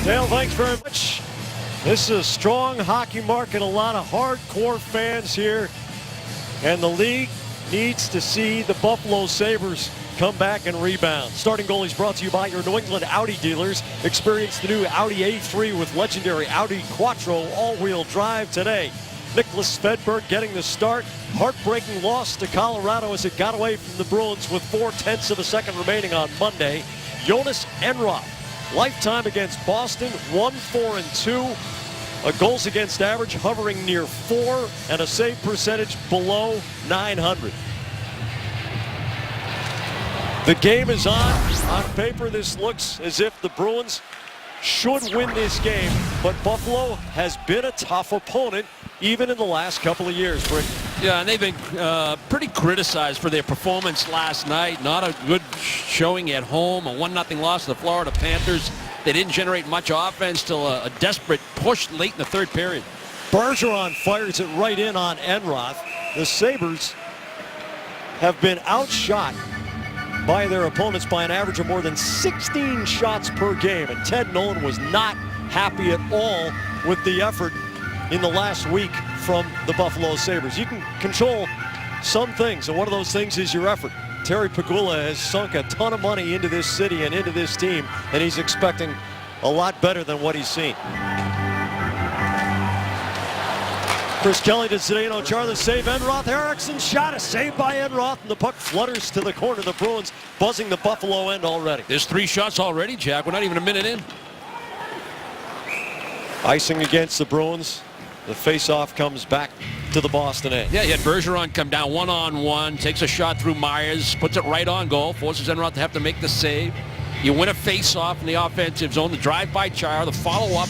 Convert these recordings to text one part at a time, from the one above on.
Dale, thanks very much. This is a strong hockey market, a lot of hardcore fans here, and the league needs to see the Buffalo Sabres come back and rebound. Starting Goalies brought to you by your New England Audi dealers. Experience the new Audi A3 with legendary Audi Quattro all-wheel drive today. Nicholas Svedberg getting the start. Heartbreaking loss to Colorado as it got away from the Bruins with 0.4 of a second remaining on Monday. Jonas Enroth, lifetime against Boston, 1-4-2. A goals against average hovering near 4 and a save percentage below 900. The game is on. On paper, this looks as if the Bruins should win this game, but Buffalo has been a tough opponent even in the last couple of years, Rick. Yeah, and they've been pretty criticized for their performance last night. Not a good showing at home, a 1-0 loss to the Florida Panthers. They didn't generate much offense till a desperate push late in the third period. Bergeron fires it right in on Enroth. The Sabres have been outshot by their opponents by an average of more than 16 shots per game, and Ted Nolan was not happy at all with the effort in the last week from the Buffalo Sabres. You can control some things, and one of those things is your effort. Terry Pegula has sunk a ton of money into this city and into this team, and he's expecting a lot better than what he's seen. Chris Kelly to Zdeno Chara, save Enroth. Eriksson shot, a save by Enroth, and the puck flutters to the corner. The Bruins buzzing the Buffalo end already. There's 3 shots already, Jack. We're not even a minute in. Icing against the Bruins. The face-off comes back to the Boston end. Yeah, you had Bergeron come down one-on-one, takes a shot through Myers, puts it right on goal, forces Enroth to have to make the save. You win a face-off in the offensive zone, the drive by Chara, the follow-up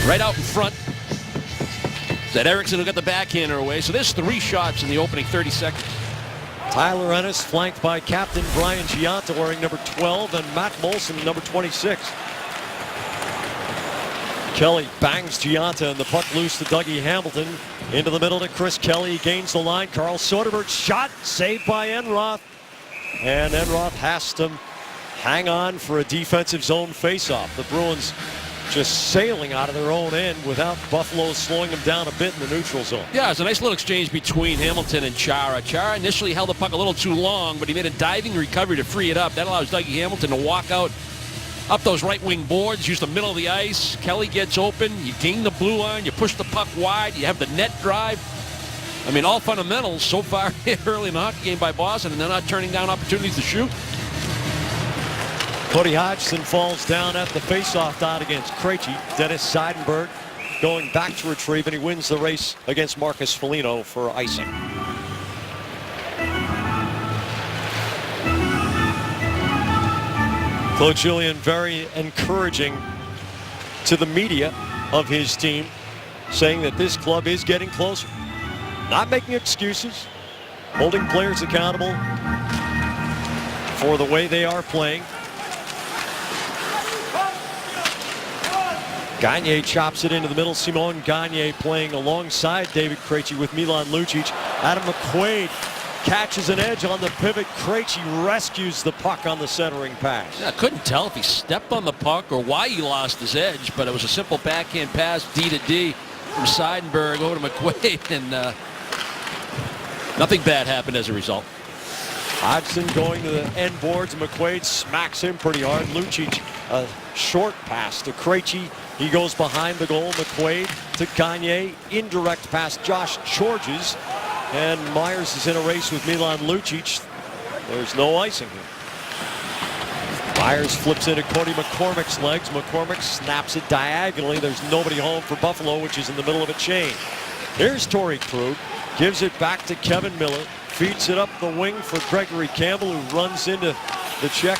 right out in front. That Eriksson will get the backhander away. So there's 3 shots in the opening 30 seconds. Tyler Ennis flanked by captain Brian Gionta wearing number 12 and Matt Molson number 26. Kelly bangs Gionta and the puck loose to Dougie Hamilton. Into the middle to Chris Kelly. He gains the line. Carl Soderberg shot. Saved by Enroth. And Enroth has to hang on for a defensive zone faceoff. The Bruins just sailing out of their own end without Buffalo slowing them down a bit in the neutral zone. Yeah, it's a nice little exchange between Hamilton and Chara. Chara initially held the puck a little too long, but he made a diving recovery to free it up. That allows Dougie Hamilton to walk out up those right wing boards, use the middle of the ice. Kelly gets open, you gain the blue line, you push the puck wide, you have the net drive. I mean, all fundamentals so far early in the hockey game by Boston, and they're not turning down opportunities to shoot. Cody Hodgson falls down at the faceoff dot against Krejci. Dennis Seidenberg going back to retrieve, and he wins the race against Marcus Foligno for icing. Claude Julien very encouraging to the media of his team, saying that this club is getting closer. Not making excuses, holding players accountable for the way they are playing. Gagne chops it into the middle. Simon Gagne playing alongside David Krejci with Milan Lucic. Adam McQuaid catches an edge on the pivot. Krejci rescues the puck on the centering pass. Yeah, I couldn't tell if he stepped on the puck or why he lost his edge, but it was a simple backhand pass, D to D, from Seidenberg over to McQuaid, and nothing bad happened as a result. Hodgson going to the end boards. McQuaid smacks him pretty hard. Lucic, a short pass to Krejci. He goes behind the goal. McQuaid to Gagne. Indirect pass, Josh Georges. And Myers is in a race with Milan Lucic. There's no icing here. Myers flips into Cody McCormick's legs. McCormick snaps it diagonally. There's nobody home for Buffalo, which is in the middle of a chain. Here's Torrey Krug. Gives it back to Kevin Miller. Feeds it up the wing for Gregory Campbell, who runs into the check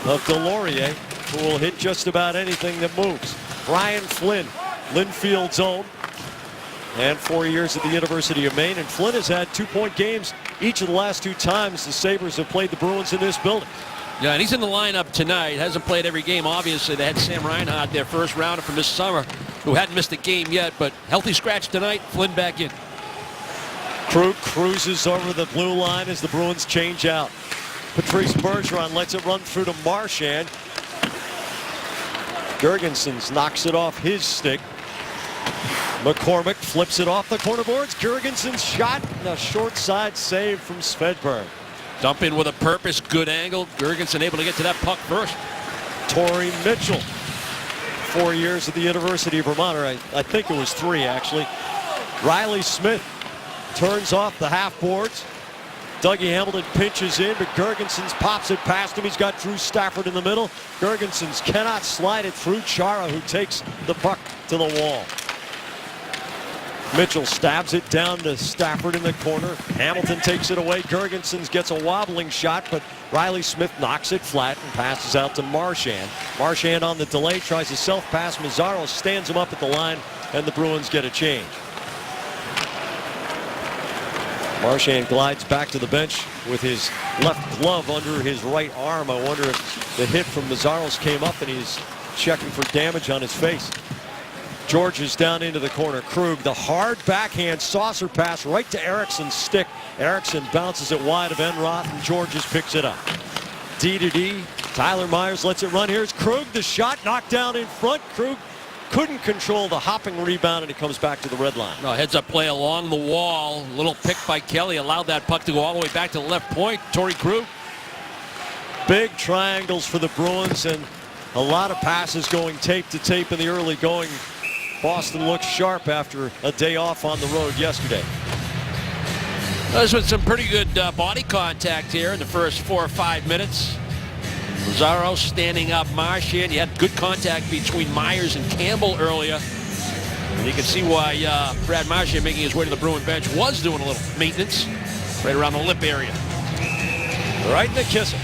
of Delorier, who will hit just about anything that moves. Brian Flynn, Linfield's own, and 4 years at the University of Maine. And Flynn has had 2-point games each of the last 2 times the Sabres have played the Bruins in this building. Yeah, and he's in the lineup tonight. Hasn't played every game, obviously. They had Sam Reinhart, their first rounder from this summer, who hadn't missed a game yet, but healthy scratch tonight. Flynn back in. Krug cruises over the blue line as the Bruins change out. Patrice Bergeron lets it run through to Marchand. Girgensons knocks it off his stick. McCormick flips it off the corner boards. Girgenson's shot and a short side save from Svedberg. Dump in with a purpose, good angle. Girgensson able to get to that puck first. Torrey Mitchell, 4 years at the University of Vermont, or I think it was 3 actually. Riley Smith turns off the half boards. Dougie Hamilton pinches in, but Girgensons pops it past him. He's got Drew Stafford in the middle. Girgensons cannot slide it through Chara, who takes the puck to the wall. Mitchell stabs it down to Stafford in the corner. Hamilton takes it away. Girgensons gets a wobbling shot, but Riley Smith knocks it flat and passes out to Marchand. Marchand on the delay tries a self-pass. Mazzaro stands him up at the line, and the Bruins get a change. Marchand glides back to the bench with his left glove under his right arm. I wonder if the hit from Mazzaros came up and he's checking for damage on his face. George is down into the corner. Krug, the hard backhand saucer pass right to Eriksson's stick. Eriksson bounces it wide of Enroth, and Georges picks it up. D to D. Tyler Myers lets it run. Here's Krug. The shot knocked down in front. Krug couldn't control the hopping rebound, and he comes back to the red line. No, heads up play along the wall. Little pick by Kelly allowed that puck to go all the way back to the left point. Torrey Krug. Big triangles for the Bruins, and a lot of passes going tape to tape in the early going. Boston looks sharp after a day off on the road yesterday. There's been some pretty good body contact here in the first 4 or 5 minutes. Mazzaro standing up Marchand. You had good contact between Myers and Campbell earlier. And you can see why Brad Marchand, making his way to the Bruin bench, was doing a little maintenance right around the lip area. Right in the kisser.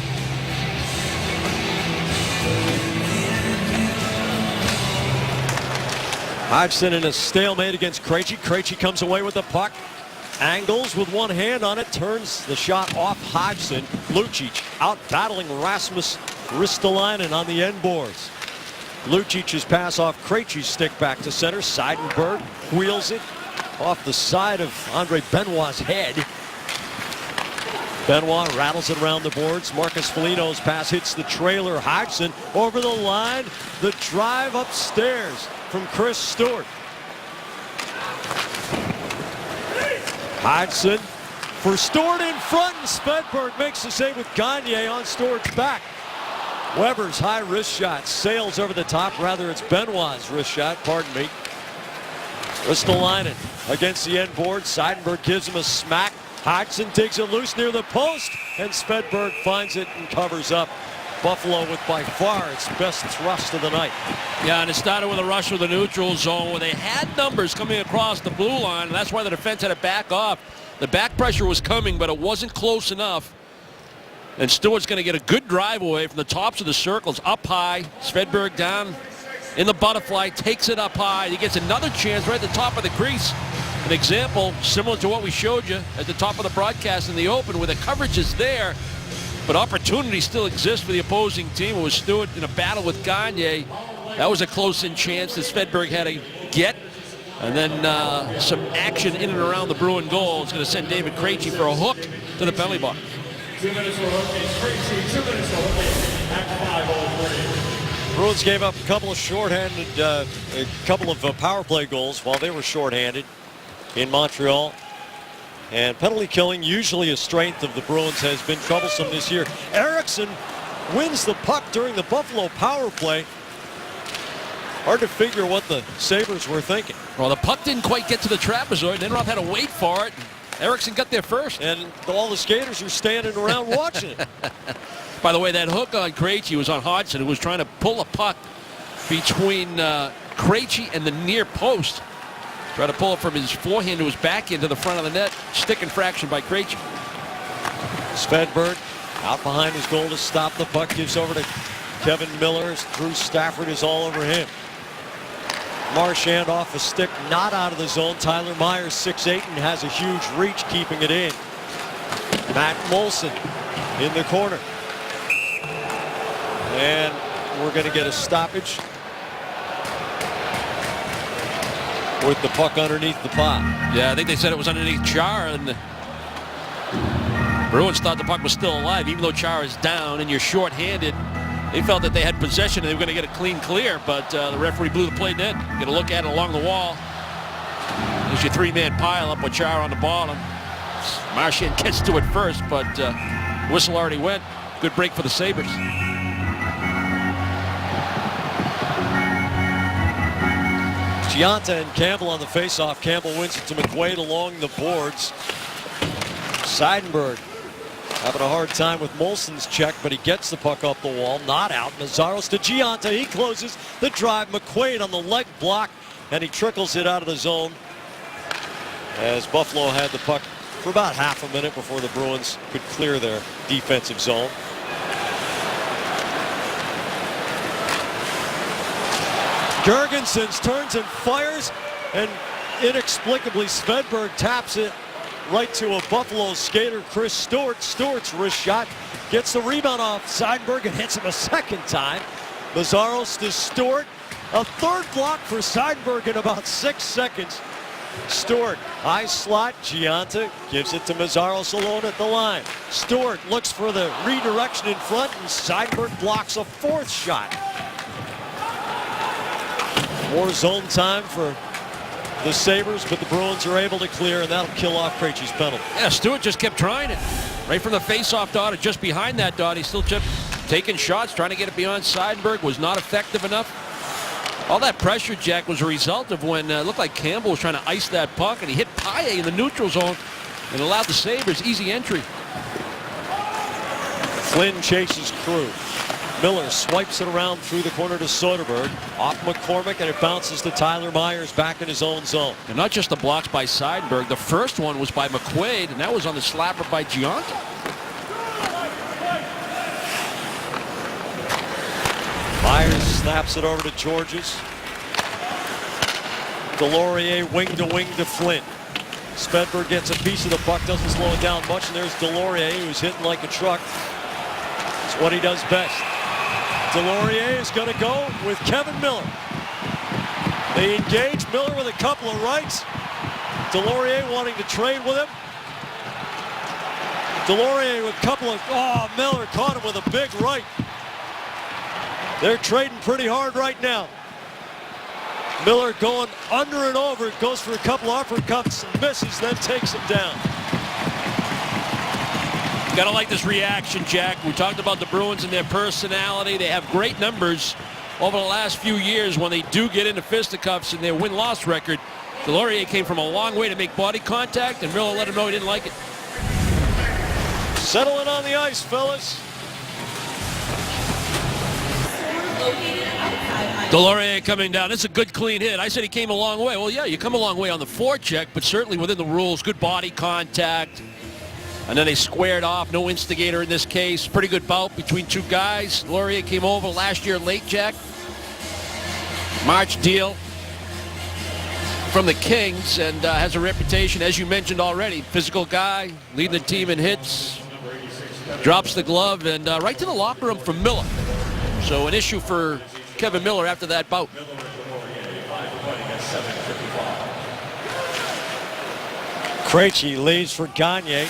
Hodgson in a stalemate against Krejci. Krejci comes away with the puck. Angles with one hand on it. Turns the shot off Hodgson. Lucic out battling Rasmus Ristolainen on the end boards. Lucic's pass off Krejci's stick back to center. Seidenberg wheels it off the side of Andre Benoit's head. Benoit rattles it around the boards. Marcus Foligno's pass hits the trailer. Hodgson over the line. The drive upstairs from Chris Stewart. Hodgson for Stewart in front, and Svedberg makes the save with Gagne on Stewart's back. Weber's high wrist shot sails over the top. Rather, it's Benoit's wrist shot, pardon me. Ristolainen against the end board. Seidenberg gives him a smack. Hodgson takes it loose near the post, and Svedberg finds it and covers up. Buffalo with by far its best thrust of the night. Yeah, and it started with a rush with the neutral zone where they had numbers coming across the blue line, and that's why the defense had to back off. The back pressure was coming, but it wasn't close enough. And Stewart's going to get a good drive away from the tops of the circles, up high. Svedberg down in the butterfly, takes it up high. He gets another chance right at the top of the crease. An example similar to what we showed you at the top of the broadcast in the open, where the coverage is there, but opportunity still exists for the opposing team. It was Stewart in a battle with Gagne. That was a close-in chance that Svedberg had to get. And then some action in and around the Bruin goal. It's going to send David Krejci for a hook to the penalty box. 2 minutes for hooking. Krejci, 2 minutes for hooking at 5:03. Bruins gave up a couple of shorthanded, a couple of power play goals while they were shorthanded in Montreal. And penalty killing, usually a strength of the Bruins, has been troublesome this year. Eriksson wins the puck during the Buffalo power play. Hard to figure what the Sabres were thinking. Well, the puck didn't quite get to the trapezoid, and Enroth had to wait for it. Eriksson got there first. And all the skaters are standing around watching it. By the way, that hook on Krejci was on Hodgson, who was trying to pull a puck between Krejci and the near post. Try to pull it from his forehand to his backhand to the front of the net. Stick infraction by Krejci. Svedberg out behind his goal to stop the puck. Gives over to Kevin Miller. Drew Stafford is all over him. Marchand off a stick, not out of the zone. Tyler Myers, 6'8", and has a huge reach keeping it in. Matt Molson in the corner. And we're going to get a stoppage with the puck underneath the pot. Yeah, I think they said it was underneath Chara, and the Bruins thought the puck was still alive, even though Chara is down and you're shorthanded. They felt that they had possession and they were going to get a clean clear, but the referee blew the play dead. Get a look at it along the wall. There's your three-man pile up with Chara on the bottom. Marchand gets to it first, but whistle already went. Good break for the Sabres. Giunta and Campbell on the faceoff. Campbell wins it to McQuaid along the boards. Seidenberg having a hard time with Molson's check, but he gets the puck up the wall. Not out. Meszaros to Giunta. He closes the drive. McQuaid on the leg block, and he trickles it out of the zone as Buffalo had the puck for about half a minute before the Bruins could clear their defensive zone. Girgensons turns and fires, and inexplicably Svedberg taps it right to a Buffalo skater, Chris Stewart. Stewart's wrist shot gets the rebound off Seidenberg and hits him a second time. Meszaros to Stewart. A third block for Seidenberg in about 6 seconds. Stewart, high slot. Giunta gives it to Meszaros alone at the line. Stewart looks for the redirection in front, and Seidenberg blocks a fourth shot. More zone time for the Sabres, but the Bruins are able to clear, and that'll kill off Krejci's penalty. Yeah, Stewart just kept trying it. Right from the face-off dot, or just behind that dot, he still kept taking shots, trying to get it beyond Seidenberg. Was not effective enough. All that pressure, Jack, was a result of when it looked like Campbell was trying to ice that puck, and he hit Paille in the neutral zone and allowed the Sabres easy entry. Flynn chases Crew. Miller swipes it around through the corner to Soderberg. Off McCormick, and it bounces to Tyler Myers back in his own zone. And not just the blocks by Seidenberg. The first one was by McQuaid, and that was on the slapper by Giunta. Myers snaps it over to Georges. Delorier wing to Flynn. Svedberg gets a piece of the puck, doesn't slow it down much, and there's Delorier, who's hitting like a truck. It's what he does best. Delorier is going to go with Kevin Miller. They engage Miller with a couple of rights. Delorier wanting to trade with him. Delorier with a couple of, Miller caught him with a big right. They're trading pretty hard right now. Miller going under and over, goes for a couple of uppercuts and misses, then takes him down. Gotta like this reaction, Jack. We talked about the Bruins and their personality. They have great numbers over the last few years when they do get into fisticuffs in their win-loss record. Delorier came from a long way to make body contact, and Miller let him know he didn't like it. Settling on the ice, fellas. Delorier coming down. It's a good, clean hit. I said he came a long way. Well, yeah, you come a long way on the forecheck, but certainly within the rules. Good body contact. And then they squared off. No instigator in this case. Pretty good bout between two guys. Delorier came over last year late, Jack. March deal from the Kings, and has a reputation, as you mentioned already. Physical guy, leading the team in hits. Drops the glove, and right to the locker room for Miller. So an issue for Kevin Miller after that bout. Krejci leads for Gagne.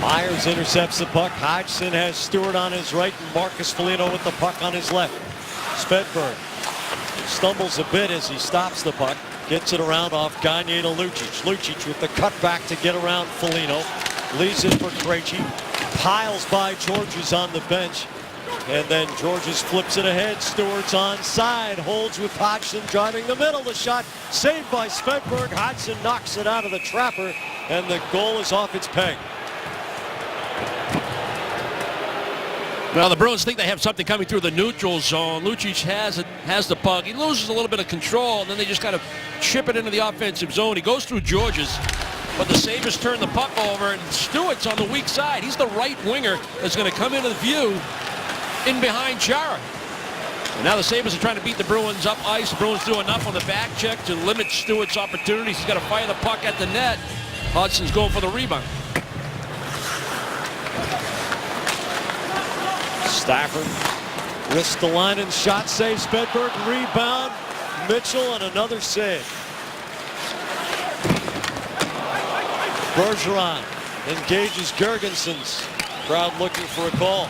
Myers intercepts the puck. Hodgson has Stewart on his right, and Marcus Foligno with the puck on his left. Svedberg stumbles a bit as he stops the puck. Gets it around off Gagne to Lucic. Lucic with the cutback to get around Foligno. Leaves it for Krejci. Piles by Georges on the bench. And then Georges flips it ahead. Stewart's onside. Holds with Hodgson driving the middle. The shot saved by Svedberg. Hodgson knocks it out of the trapper, and the goal is off its peg. Well, the Bruins think they have something coming through the neutral zone. Lucic has the puck. He loses a little bit of control, and then they just kind of chip it into the offensive zone. He goes through Georges, but the Sabres turn the puck over, and Stewart's on the weak side. He's the right winger that's going to come into the view in behind Chara. And now the Sabres are trying to beat the Bruins up ice. The Bruins do enough on the back check to limit Stewart's opportunities. He's got to fire the puck at the net. Hudson's going for the rebound. Stafford risks the line and shot save. Svedberg rebound. Mitchell and another save. Bergeron engages Girgensons. Crowd looking for a call.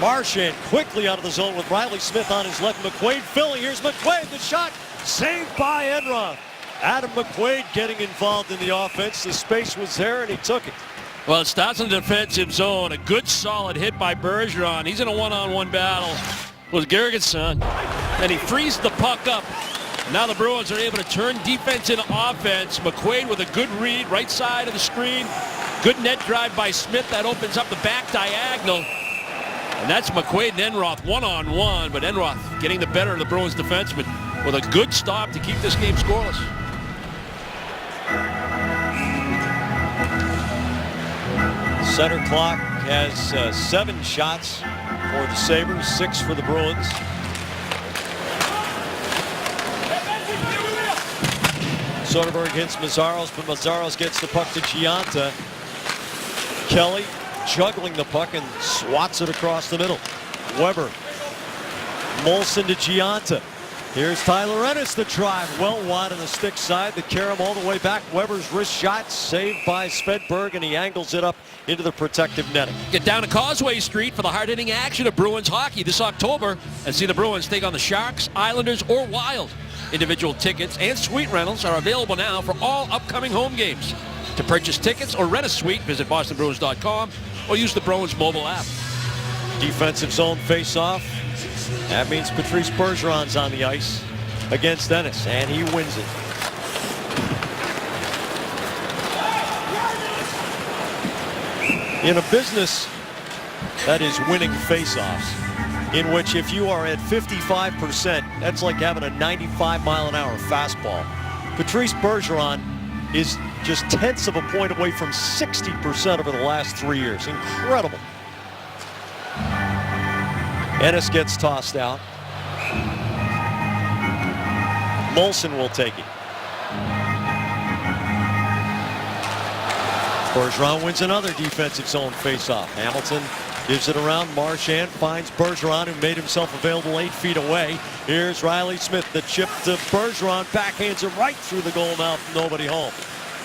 Marchand quickly out of the zone with Riley Smith on his left. McQuaid filling. Here's McQuaid. The shot saved by Enroth. Adam McQuaid getting involved in the offense. The space was there and he took it. Well, it starts in the defensive zone. A good solid hit by Bergeron. He's in a one-on-one battle with Girgensson. And he frees the puck up. Now the Bruins are able to turn defense into offense. McQuaid with a good read, right side of the screen. Good net drive by Smith. That opens up the back diagonal. And that's McQuaid and Enroth one-on-one. But Enroth getting the better of the Bruins defenseman with a good stop to keep this game scoreless. Center clock has 7 shots for the Sabres, 6 for the Bruins. Soderberg hits Mazzaros, but Mazzaros gets the puck to Giunta. Kelly juggling the puck and swats it across the middle. Weber. Molson to Giunta. Here's Tyler Ennis, the drive. Well wide on the stick side. The carom all the way back. Weber's wrist shot saved by Svedberg, and he angles it up into the protective netting. Get down to Causeway Street for the hard-hitting action of Bruins hockey this October and see the Bruins take on the Sharks, Islanders, or Wild. Individual tickets and suite rentals are available now for all upcoming home games. To purchase tickets or rent a suite, visit bostonbruins.com or use the Bruins mobile app. Defensive zone face-off. That means Patrice Bergeron's on the ice against Ennis, and he wins it. In a business that is winning face-offs, in which if you are at 55%, that's like having a 95-mile-an-hour fastball. Patrice Bergeron is just tenths of a point away from 60% over the last 3 years. Incredible. Ennis gets tossed out. Molson will take it. Bergeron wins another defensive zone faceoff. Hamilton gives it around. Marchand finds Bergeron, who made himself available 8 feet away. Here's Riley Smith, the chip to Bergeron. Backhands it right through the goal mouth. Nobody home.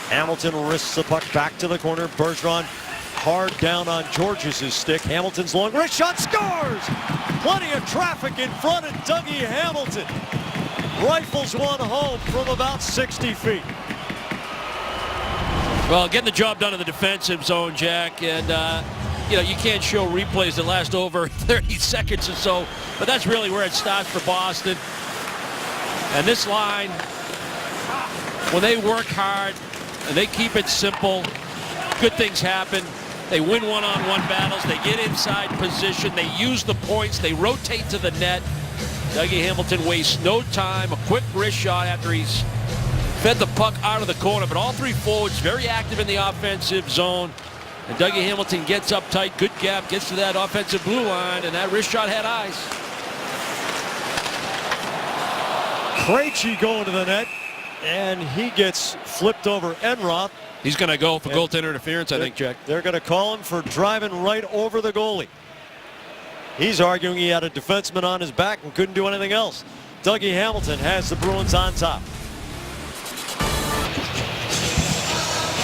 Hamilton wrists the puck back to the corner. Bergeron hard down on Georges' stick. Hamilton's long wrist shot scores! Plenty of traffic in front of Dougie Hamilton. Rifles one home from about 60 feet. Well, getting the job done in the defensive zone, Jack, and you can't show replays that last over 30 seconds or so, but that's really where it starts for Boston. And this line, when they work hard and they keep it simple, good things happen. They win one-on-one battles. They get inside position. They use the points. They rotate to the net. Dougie Hamilton wastes no time. A quick wrist shot after he's fed the puck out of the corner. But all 3 forwards very active in the offensive zone. And Dougie Hamilton gets up tight. Good gap. Gets to that offensive blue line. And that wrist shot had eyes. Krejci going to the net. And he gets flipped over Enroth. He's going to go for goaltender interference, I think, Jack. They're going to call him for driving right over the goalie. He's arguing he had a defenseman on his back and couldn't do anything else. Dougie Hamilton has the Bruins on top.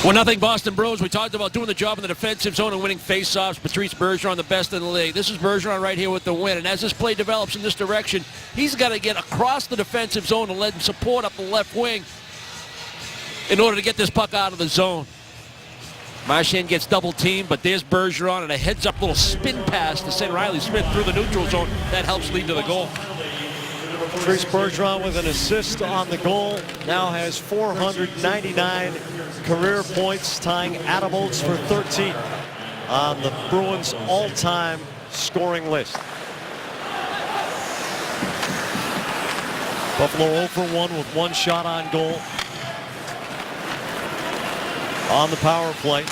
1-0 Boston Bruins. We talked about doing the job in the defensive zone and winning faceoffs. Patrice Bergeron, the best in the league. This is Bergeron right here with the win. And as this play develops in this direction, he's got to get across the defensive zone and let him support up the left wing in order to get this puck out of the zone. Marchand gets double teamed, but there's Bergeron and a heads-up little spin pass to send Riley Smith through the neutral zone. That helps lead to the goal. Patrice Bergeron with an assist on the goal. Now has 499 career points, tying Adam Oates for 13th on the Bruins' all-time scoring list. Buffalo 0 for 1 with 1 shot on goal on the power play.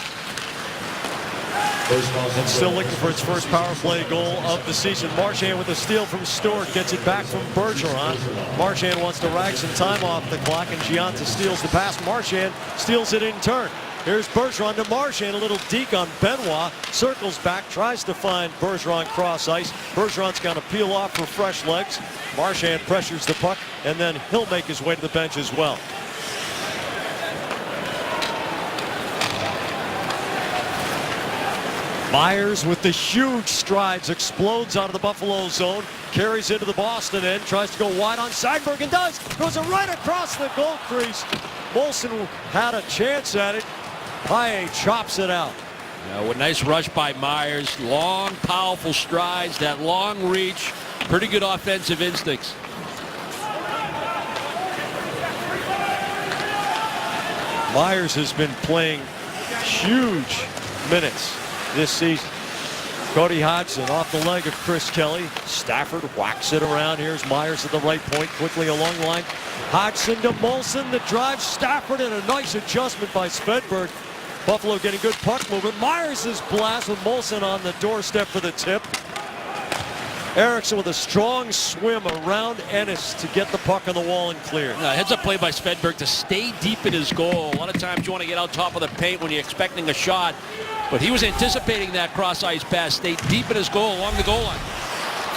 And still looking for its first power play goal of the season. Marchand with a steal from Stewart, gets it back from Bergeron. Marchand wants to rag some time off the clock, and Giunta steals the pass. Marchand steals it in turn. Here's Bergeron to Marchand, a little deke on Benoit. Circles back, tries to find Bergeron cross ice. Bergeron's going to peel off for fresh legs. Marchand pressures the puck, and then he'll make his way to the bench as well. Myers with the huge strides explodes out of the Buffalo zone, carries into the Boston end, tries to go wide on Seidenberg and does. Goes right across the goal crease. Molson had a chance at it. Paille chops it out. With a nice rush by Myers. Long, powerful strides, that long reach. Pretty good offensive instincts. Myers has been playing huge minutes this season. Cody Hodgson off the leg of Chris Kelly. Stafford whacks it around. Here's Myers at the right point, quickly along the line. Hodgson to Molson, the drive. Stafford, and a nice adjustment by Svedberg. Buffalo getting good puck movement. Myers' blast with Molson on the doorstep for the tip. Eriksson with a strong swim around Ennis to get the puck on the wall and clear. Heads up play by Svedberg to stay deep in his goal. A lot of times you want to get out top of the paint when you're expecting a shot, but he was anticipating that cross-ice pass. Stayed deep in his goal along the goal line.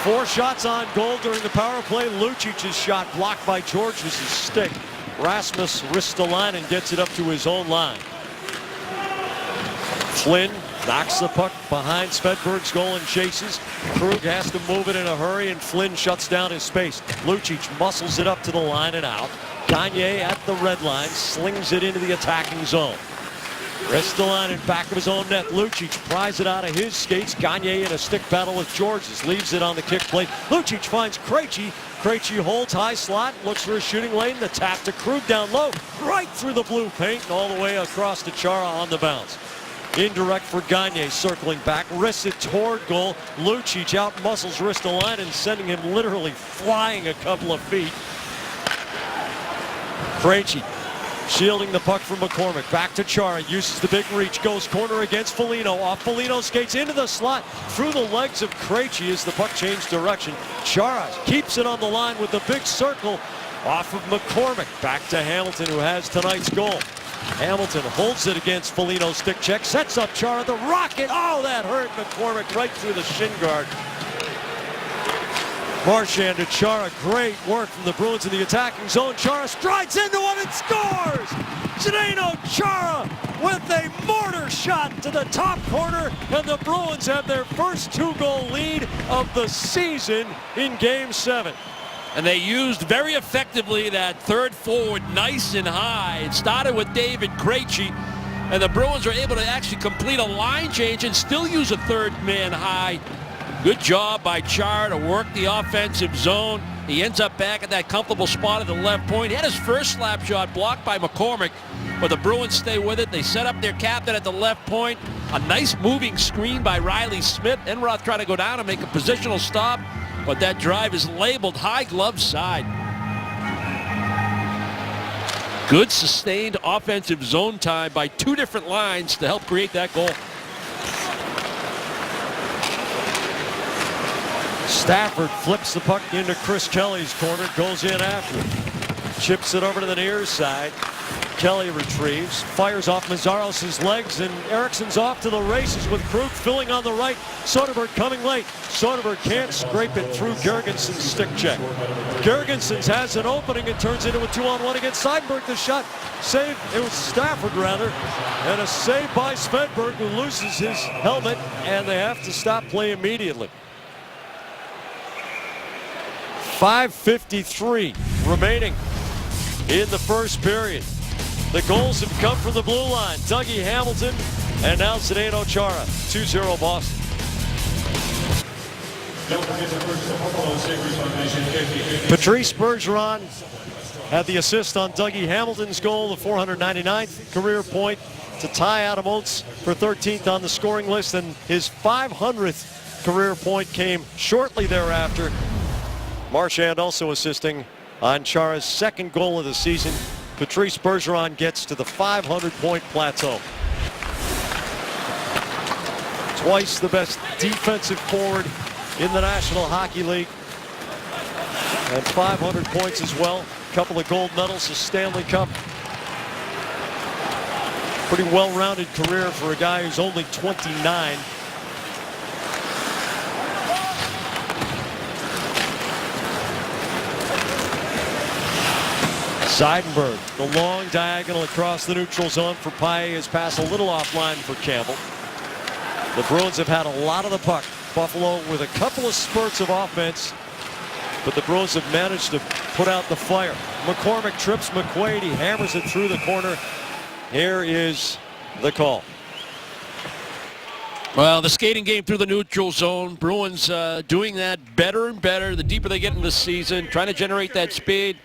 4 shots on goal during the power play. Lucic's shot blocked by Georges' stick. Rasmus Ristolainen gets it up to his own line. Flynn knocks the puck behind Svedberg's goal and chases. Krug has to move it in a hurry, and Flynn shuts down his space. Lucic muscles it up to the line and out. Gagne at the red line slings it into the attacking zone. Ristolainen back of his own net. Lucic pries it out of his skates. Gagne in a stick battle with Georges. Leaves it on the kick plate. Lucic finds Krejci. Krejci holds high slot, looks for a shooting lane. The tap to Krug down low, right through the blue paint and all the way across to Chara on the bounce. Indirect for Gagne, circling back, wrists it toward goal. Lucic out muscles Ristolainen, sending him literally flying a couple of feet. Krejci shielding the puck from McCormick. Back to Chara, uses the big reach, goes corner against Foligno. Off Foligno, skates into the slot, through the legs of Krejci as the puck changed direction. Chara keeps it on the line with the big circle off of McCormick. Back to Hamilton, who has tonight's goal. Hamilton holds it against Foligno's stick check, sets up Chara, the rocket. Oh, that hurt McCormick right through the shin guard. Marchand to Chara, great work from the Bruins in the attacking zone. Chara strides into one and scores! Zdeno Chara with a mortar shot to the top corner, and the Bruins have their first 2-goal lead of the season in Game 7. And they used very effectively that third forward nice and high. It started with David Krejci, and the Bruins are able to actually complete a line change and still use a third man high. Good job by Chara to work the offensive zone. He ends up back at that comfortable spot at the left point. He had his first slap shot blocked by McCormick, but the Bruins stay with it. They set up their captain at the left point. A nice moving screen by Riley Smith. Enroth trying to go down and make a positional stop, but that drive is labeled high glove side. Good sustained offensive zone time by 2 different lines to help create that goal. Stafford flips the puck into Chris Kelly's corner, goes in after it. Chips it over to the near side. Kelly retrieves, fires off Mazzaros' legs, and Eriksson's off to the races with Krug filling on the right. Soderberg coming late. Soderberg can't scrape it through Gergensen's stick check. Gergensen's has an opening and turns into a 2-on-1 against Seidenberg. The shot saved, it was Stafford rather, and a save by Svedberg, who loses his helmet, and they have to stop play immediately. 5:53 remaining in the first period. The goals have come from the blue line. Dougie Hamilton and now Zdeno Chara. 2-0 Boston. Patrice Bergeron had the assist on Dougie Hamilton's goal, the 499th career point to tie Adam Oates for 13th on the scoring list, and his 500th career point came shortly thereafter. Marchand also assisting on Chara's second goal of the season. Patrice Bergeron gets to the 500-point plateau. Twice the best defensive forward in the National Hockey League. And 500 points as well. A couple of gold medals, a Stanley Cup. Pretty well-rounded career for a guy who's only 29. Seidenberg, the long diagonal across the neutral zone for Paille. His pass a little offline for Campbell. The Bruins have had a lot of the puck. Buffalo with a couple of spurts of offense, but the Bruins have managed to put out the fire. McCormick trips McQuaid. He hammers it through the corner. Here is the call. Well, the skating game through the neutral zone. Bruins doing that better and better the deeper they get into the season, trying to generate that speed.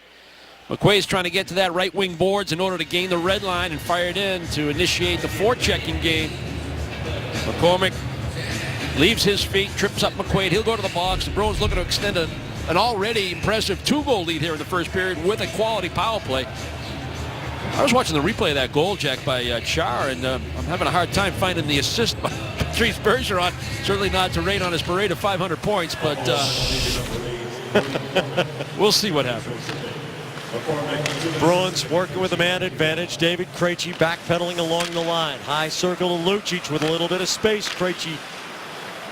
McQuaid's trying to get to that right wing boards in order to gain the red line and fire it in to initiate the forechecking game. McCormick leaves his feet, trips up McQuaid. He'll go to the box. The Bruins looking to extend an already impressive 2-goal lead here in the first period with a quality power play. I was watching the replay of that goal, Jack, by Char, and I'm having a hard time finding the assist by Patrice Bergeron. Certainly not to rate on his parade of 500 points, but we'll see what happens. Bruins working with a man advantage. David Krejci backpedaling along the line. High circle to Lucic with a little bit of space. Krejci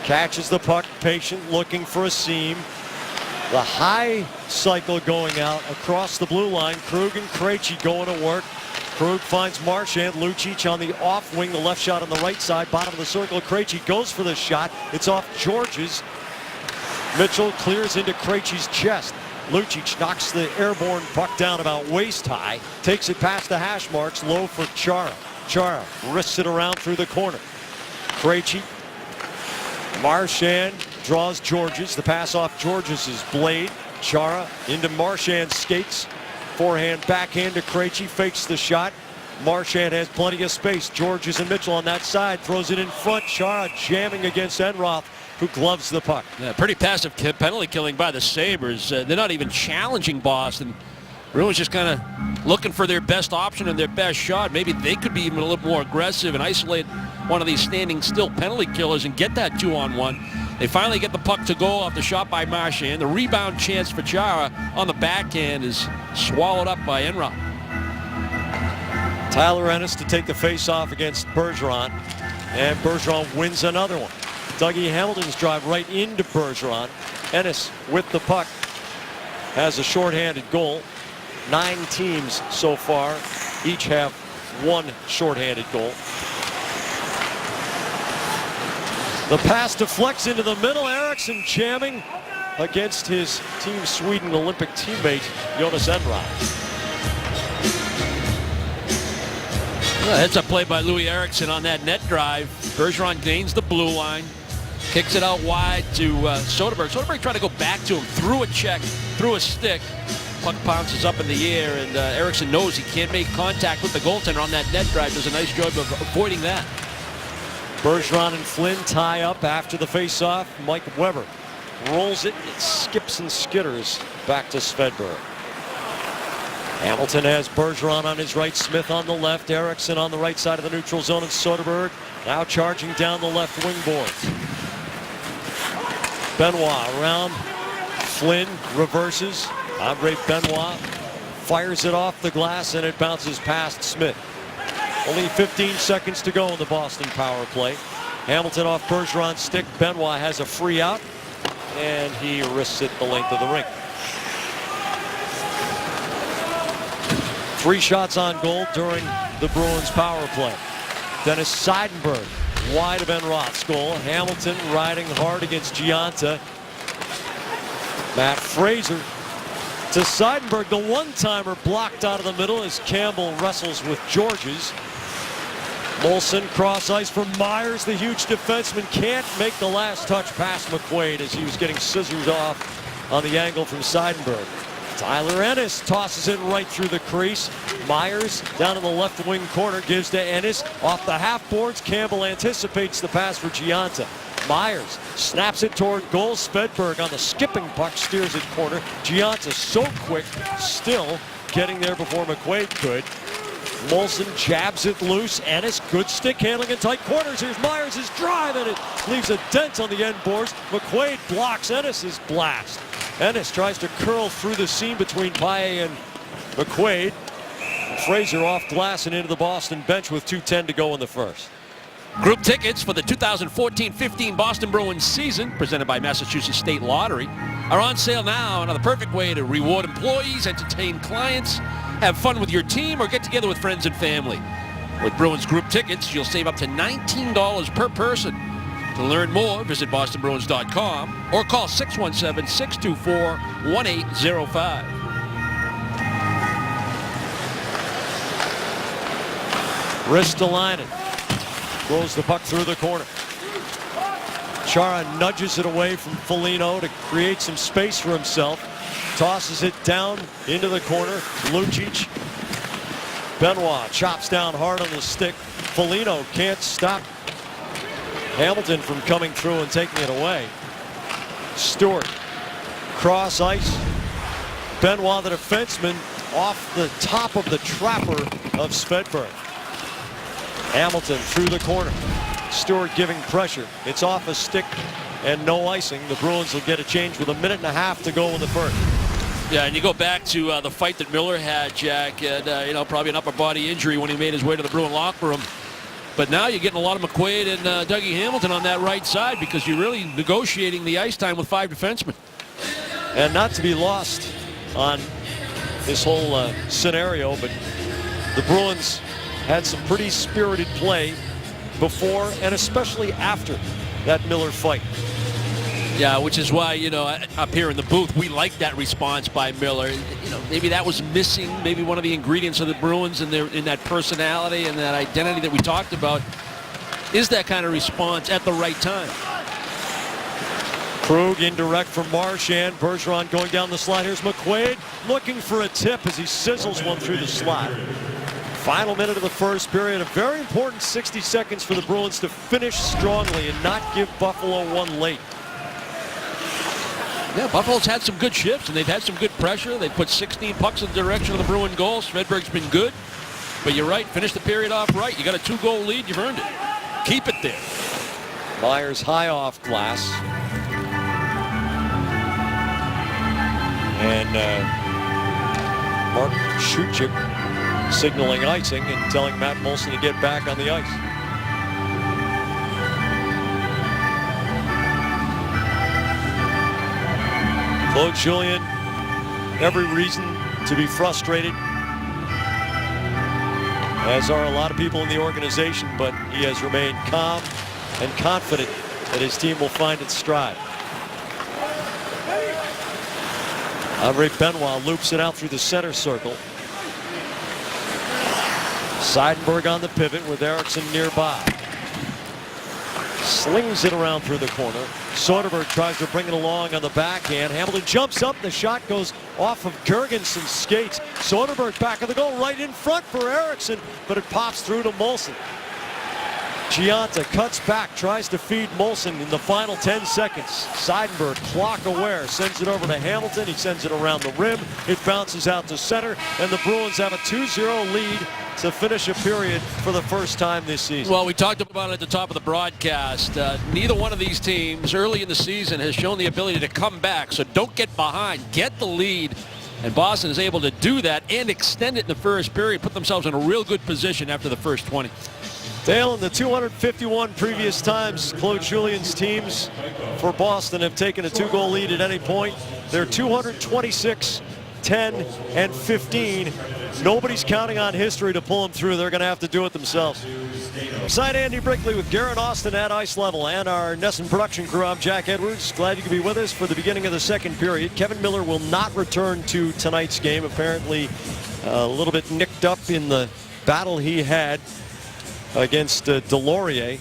catches the puck, patient, looking for a seam. The high cycle going out across the blue line. Krug and Krejci going to work. Krug finds Marchand. Lucic on the off wing. The left shot on the right side. Bottom of the circle. Krejci goes for the shot. It's off Georges. Mitchell clears into Krejci's chest. Lucic knocks the airborne puck down about waist high. Takes it past the hash marks. Low for Chara. Chara wrists it around through the corner. Krejci. Marchand draws Georges. The pass off Georges' blade. Chara into Marchand skates. Forehand, backhand to Krejci. Fakes the shot. Marchand has plenty of space. Georges and Mitchell on that side. Throws it in front. Chara jamming against Enroth, who gloves the puck. Yeah, pretty passive penalty killing by the Sabres. They're not even challenging Boston. Bruins just kind of looking for their best option and their best shot. Maybe they could be even a little more aggressive and isolate one of these standing still penalty killers and get that 2-on-1. They finally get the puck to goal off the shot by Marchand. The rebound chance for Chara on the backhand is swallowed up by Enroth. Tyler Ennis to take the face-off against Bergeron, and Bergeron wins another one. Dougie Hamilton's drive right into Bergeron. Ennis with the puck has a shorthanded goal. 9 teams so far, each have one shorthanded goal. The pass deflects into the middle. Eriksson jamming against his Team Sweden Olympic teammate, Jonas Enroth. Heads up play by Louis Eriksson on that net drive. Bergeron gains the blue line. Kicks it out wide to Soderberg. Soderberg trying to go back to him through a check, through a stick. Puck bounces up in the air, and Eriksson knows he can't make contact with the goaltender on that net drive. Does a nice job of avoiding that. Bergeron and Flynn tie up after the face-off. Mike Weber rolls it. It skips and skitters back to Svedberg. Hamilton has Bergeron on his right, Smith on the left, Eriksson on the right side of the neutral zone, and Soderberg now charging down the left wing boards. Benoit around. Flynn reverses. Andre Benoit fires it off the glass, and it bounces past Smith. Only 15 seconds to go in the Boston power play. Hamilton off Bergeron's stick. Benoit has a free out, and he risks it the length of the rink. 3 shots on goal during the Bruins power play. Dennis Seidenberg wide of Enroth's goal. Hamilton riding hard against Giunta. Matt Fraser to Seidenberg. The one-timer blocked out of the middle as Campbell wrestles with Georges. Molson cross ice for Myers. The huge defenseman can't make the last touch past McQuaid as he was getting scissored off on the angle from Seidenberg. Tyler Ennis tosses it right through the crease. Myers down in the left wing corner gives to Ennis. Off the half boards, Campbell anticipates the pass for Giunta. Myers snaps it toward goal. Svedberg on the skipping puck steers it corner. Giunta so quick, still getting there before McQuaid could. Molson jabs it loose. Ennis, good stick handling in tight corners. Here's Myers' drive, and it leaves a dent on the end boards. McQuaid blocks Ennis' blast. Ennis tries to curl through the seam between Paille and McQuaid. Fraser off glass and into the Boston bench with 2:10 to go in the first. Group tickets for the 2014-15 Boston Bruins season, presented by Massachusetts State Lottery, are on sale now and are the perfect way to reward employees, entertain clients, have fun with your team, or get together with friends and family. With Bruins group tickets, you'll save up to $19 per person To learn more, visit bostonbruins.com or call 617-624-1805. Ristolainen throws the puck through the corner. Chara nudges it away from Foligno to create some space for himself. Tosses it down into the corner. Lucic. Benoit chops down hard on the stick. Foligno can't stop Hamilton from coming through and taking it away. Stewart. Cross ice. Benoit, the defenseman, off the top of the trapper of Svedberg. Hamilton through the corner. Stewart giving pressure. It's off a stick and no icing. The Bruins will get a change with 1.5 minutes to go in the first. Yeah, and you go back to the fight that Miller had, Jack, and probably an upper body injury when he made his way to the Bruin locker room. But now you're getting a lot of McQuaid and Dougie Hamilton on that right side because you're really negotiating the ice time with 5 defensemen. And not to be lost on this whole scenario, but the Bruins had some pretty spirited play before and especially after that Miller fight. Yeah, which is why, up here in the booth, we like that response by Miller. Maybe that was missing, maybe one of the ingredients of the Bruins in that personality and that identity that we talked about is that kind of response at the right time. Krug indirect from Marchand. Bergeron going down the slot. Here's McQuaid looking for a tip as he sizzles one through the slot. Final minute of the first period. A very important 60 seconds for the Bruins to finish strongly and not give Buffalo one late. Yeah, Buffalo's had some good shifts, and they've had some good pressure. They've put 16 pucks in the direction of the Bruin goal. Svedberg's been good. But you're right, finish the period off right. You got a 2-goal lead, you've earned it. Keep it there. Myers high off glass. And Mark Shuchik signaling icing and telling Matt Moulson to get back on the ice. Claude Julien, every reason to be frustrated, as are a lot of people in the organization, but he has remained calm and confident that his team will find its stride. Andre Benoit loops it out through the center circle. Seidenberg on the pivot with Eriksson nearby. Slings it around through the corner. Soderberg tries to bring it along on the backhand. Hamilton jumps up. The shot goes off of Gergensen's skates. Soderberg back of the goal right in front for Eriksson, but it pops through to Moulson. Gianta cuts back, tries to feed Moulson in the final 10 seconds. Seidenberg, clock aware, sends it over to Hamilton. He sends it around the rim. It bounces out to center, and the Bruins have a 2-0 lead to finish a period for the first time this season. Well, we talked about it at the top of the broadcast. Neither one of these teams early in the season has shown the ability to come back, so don't get behind. Get the lead. And Boston is able to do that and extend it in the first period, put themselves in a real good position after the first 20. Dale, in the 251 previous times Claude Julien's teams for Boston have taken a 2-goal lead at any point, they're 226, 10, and 15. Nobody's counting on history to pull them through. They're going to have to do it themselves. Beside Andy Brinkley with Garrett Austin at ice level and our NESN production crew, I'm Jack Edwards. Glad you could be with us for the beginning of the second period. Kevin Miller will not return to tonight's game. Apparently a little bit nicked up in the battle he had against Delorier,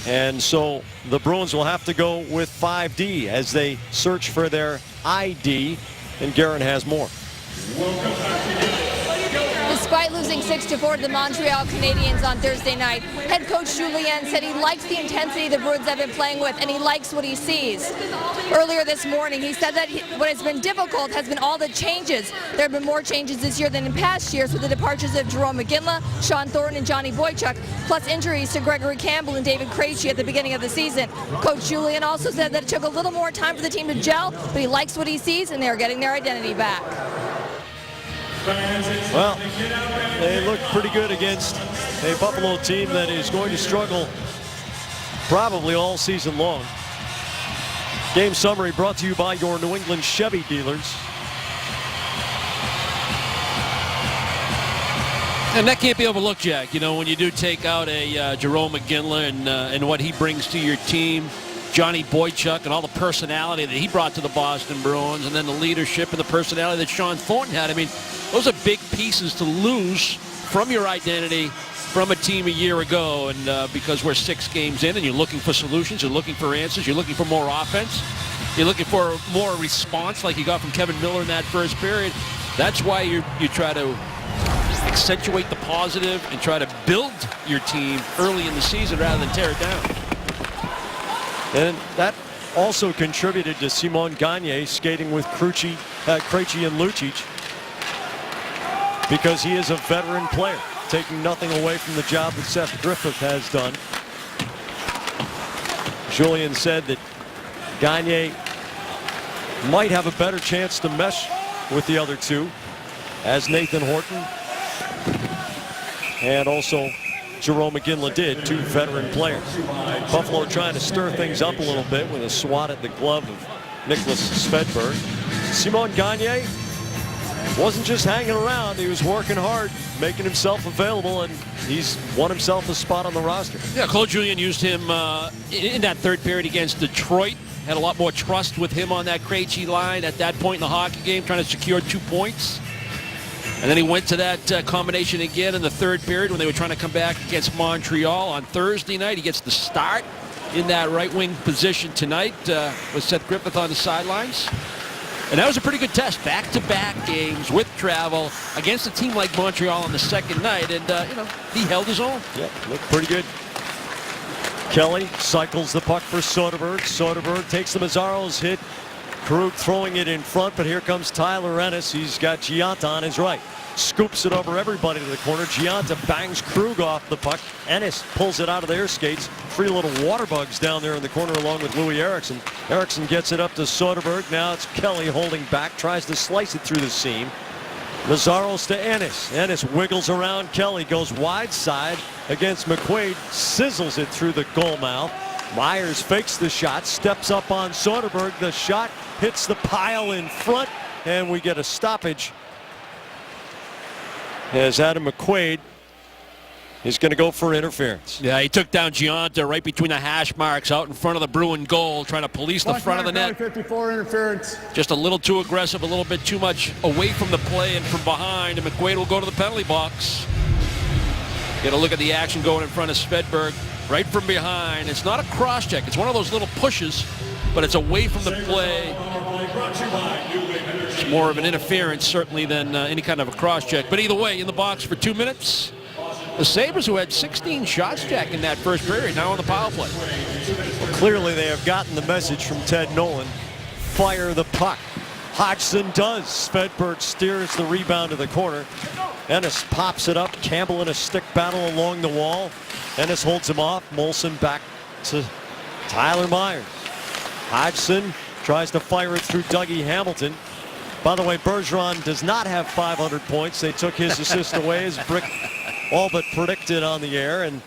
and so the Bruins will have to go with 5D as they search for their ID, and Guerin has more. Despite losing 6-4 to the Montreal Canadiens on Thursday night, head coach Julien said he likes the intensity the Bruins have been playing with and he likes what he sees. Earlier this morning, he said that what has been difficult has been all the changes. There have been more changes this year than in past years with the departures of Jerome McGinley, Sean Thornton, and Johnny Boychuk, plus injuries to Gregory Campbell and David Krejci at the beginning of the season. Coach Julien also said that it took a little more time for the team to gel, but he likes what he sees and they're getting their identity back. Well, they look pretty good against a Buffalo team that is going to struggle probably all season long. Game summary brought to you by your New England Chevy dealers. And that can't be overlooked, Jack. You know, when you do take out a Jerome McGinley and what he brings to your team, Johnny Boychuk and all the personality that he brought to the Boston Bruins, and then the leadership and the personality that Sean Thornton had. I mean, those are big pieces to lose from your identity from a team a year ago. And because we're 6 games in and you're looking for solutions, you're looking for answers, you're looking for more offense, you're looking for more response like you got from Kevin Miller in that first period. That's why you try to accentuate the positive and try to build your team early in the season rather than tear it down. And that also contributed to Simon Gagne skating with Krejci and Lucic, because he is a veteran player, taking nothing away from the job that Seth Griffith has done. Julien said that Gagne might have a better chance to mesh with the other two, as Nathan Horton and also Jerome McGinley did, 2 veteran players. Buffalo trying to stir things up a little bit with a swat at the glove of Nicholas Svedberg. Simon Gagne wasn't just hanging around, he was working hard, making himself available, and he's won himself a spot on the roster. Yeah, Claude Julien used him in that third period against Detroit. Had a lot more trust with him on that Krejci line at that point in the hockey game, trying to secure 2 points. And then he went to that combination again in the third period when they were trying to come back against Montreal on Thursday night. He gets the start in that right wing position tonight with Seth Griffith on the sidelines. And that was a pretty good test. Back-to-back games with travel against a team like Montreal on the second night. And, he held his own. Yep, looked pretty good. Kelly cycles the puck for Soderberg. Soderberg takes the Mazzaro's hit. Krug throwing it in front, but here comes Tyler Ennis. He's got Gianta on his right. Scoops it over everybody to the corner. Gianta bangs Krug off the puck. Ennis pulls it out of their skates. 3 little water bugs down there in the corner along with Louis Eriksson. Eriksson gets it up to Soderberg. Now it's Kelly holding back, tries to slice it through the seam. Mazzaros to Ennis. Ennis wiggles around Kelly, goes wide side against McQuaid, sizzles it through the goal mouth. Myers fakes the shot, steps up on Soderberg. The shot hits the pile in front, and we get a stoppage as Adam McQuaid is going to go for interference. Yeah, he took down Gianta right between the hash marks out in front of the Bruin goal, trying to police the front of the net. 54 interference. Just a little too aggressive, a little bit too much away from the play and from behind, and McQuaid will go to the penalty box. Get a look at the action going in front of Svedberg, right from behind. It's not a cross-check. It's one of those little pushes, but it's away from the play. It's more of an interference, certainly, than any kind of a cross-check. But either way, in the box for 2 minutes. The Sabres, who had 16 shots, Jack, in that first period, now on the power play. Well, clearly they have gotten the message from Ted Nolan. Fire the puck. Hodgson does. Svedberg steers the rebound to the corner. Ennis pops it up. Campbell in a stick battle along the wall. Ennis holds him off. Molson back to Tyler Myers. Hodgson tries to fire it through Dougie Hamilton. By the way, Bergeron does not have 500 points. They took his assist away, as Brick all but predicted on the air, and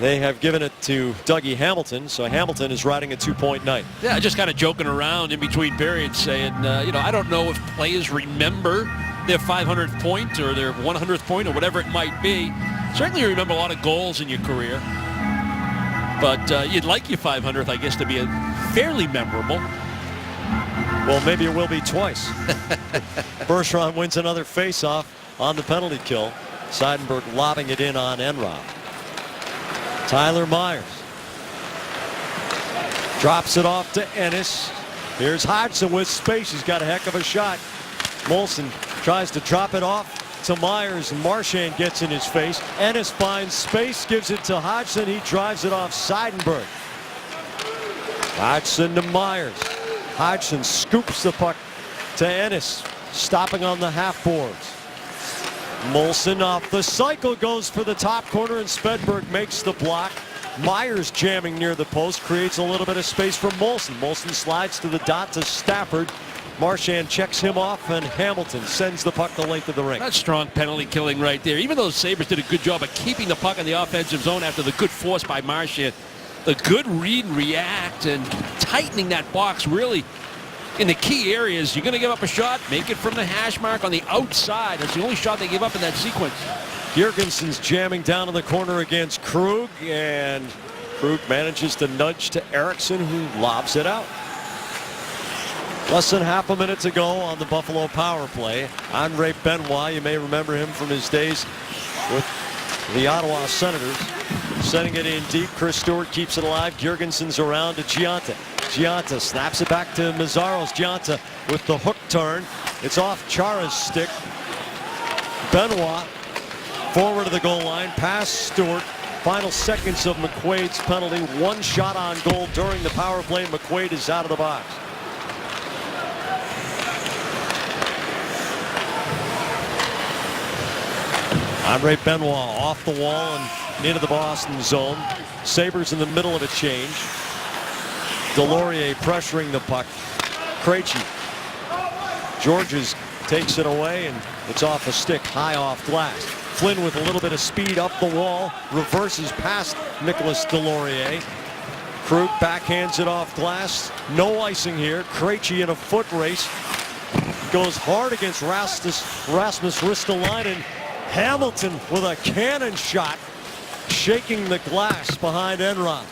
they have given it to Dougie Hamilton. So Hamilton is riding a 2-point night. Yeah, just kind of joking around in between periods, saying, I don't know if players remember their 500th point or their 100th point or whatever it might be. Certainly you remember a lot of goals in your career, but you'd like your 500th, I guess, to be fairly memorable. Well, maybe it will be twice. Bergeron wins another face-off on the penalty kill. Seidenberg lobbing it in on Enroth. Tyler Myers drops it off to Ennis. Here's Hodgson with space. He's got a heck of a shot. Molson tries to drop it off to Myers. Marchand gets in his face. Ennis finds space, gives it to Hodgson. He drives it off Seidenberg. Hodgson to Myers. Hodgson scoops the puck to Ennis, stopping on the half boards. Molson off the cycle, goes for the top corner, and Svedberg makes the block. Myers jamming near the post, creates a little bit of space for Molson. Molson slides to the dot to Stafford. Marchand checks him off, and Hamilton sends the puck the length of the ring. That's strong penalty killing right there. Even though the Sabres did a good job of keeping the puck in the offensive zone after the good force by Marchand, the good read and react and tightening that box really in the key areas. You're going to give up a shot, make it from the hash mark on the outside. That's the only shot they give up in that sequence. Girgenson's jamming down in the corner against Krug, and Krug manages to nudge to Erickson, who lobs it out. Less than half a minute to go on the Buffalo power play. Andre Benoit, you may remember him from his days with the Ottawa Senators. Sending it in deep. Chris Stewart keeps it alive. Girgensons around to Giunta. Giunta snaps it back to Mazzaros. Giunta with the hook turn. It's off Chara's stick. Benoit forward to the goal line. Pass Stewart. Final seconds of McQuaid's penalty. One shot on goal during the power play. McQuaid is out of the box. Andre Benoit off the wall and into the Boston zone. Sabres in the middle of a change. Delorier pressuring the puck. Krejci. Georges takes it away, and it's off a stick, high off glass. Flynn with a little bit of speed up the wall, reverses past Nicolas Delorier. Krug backhands it off glass. No icing here. Krejci in a foot race. Goes hard against Rasmus Ristolainen. Hamilton with a cannon shot, shaking the glass behind Enroth.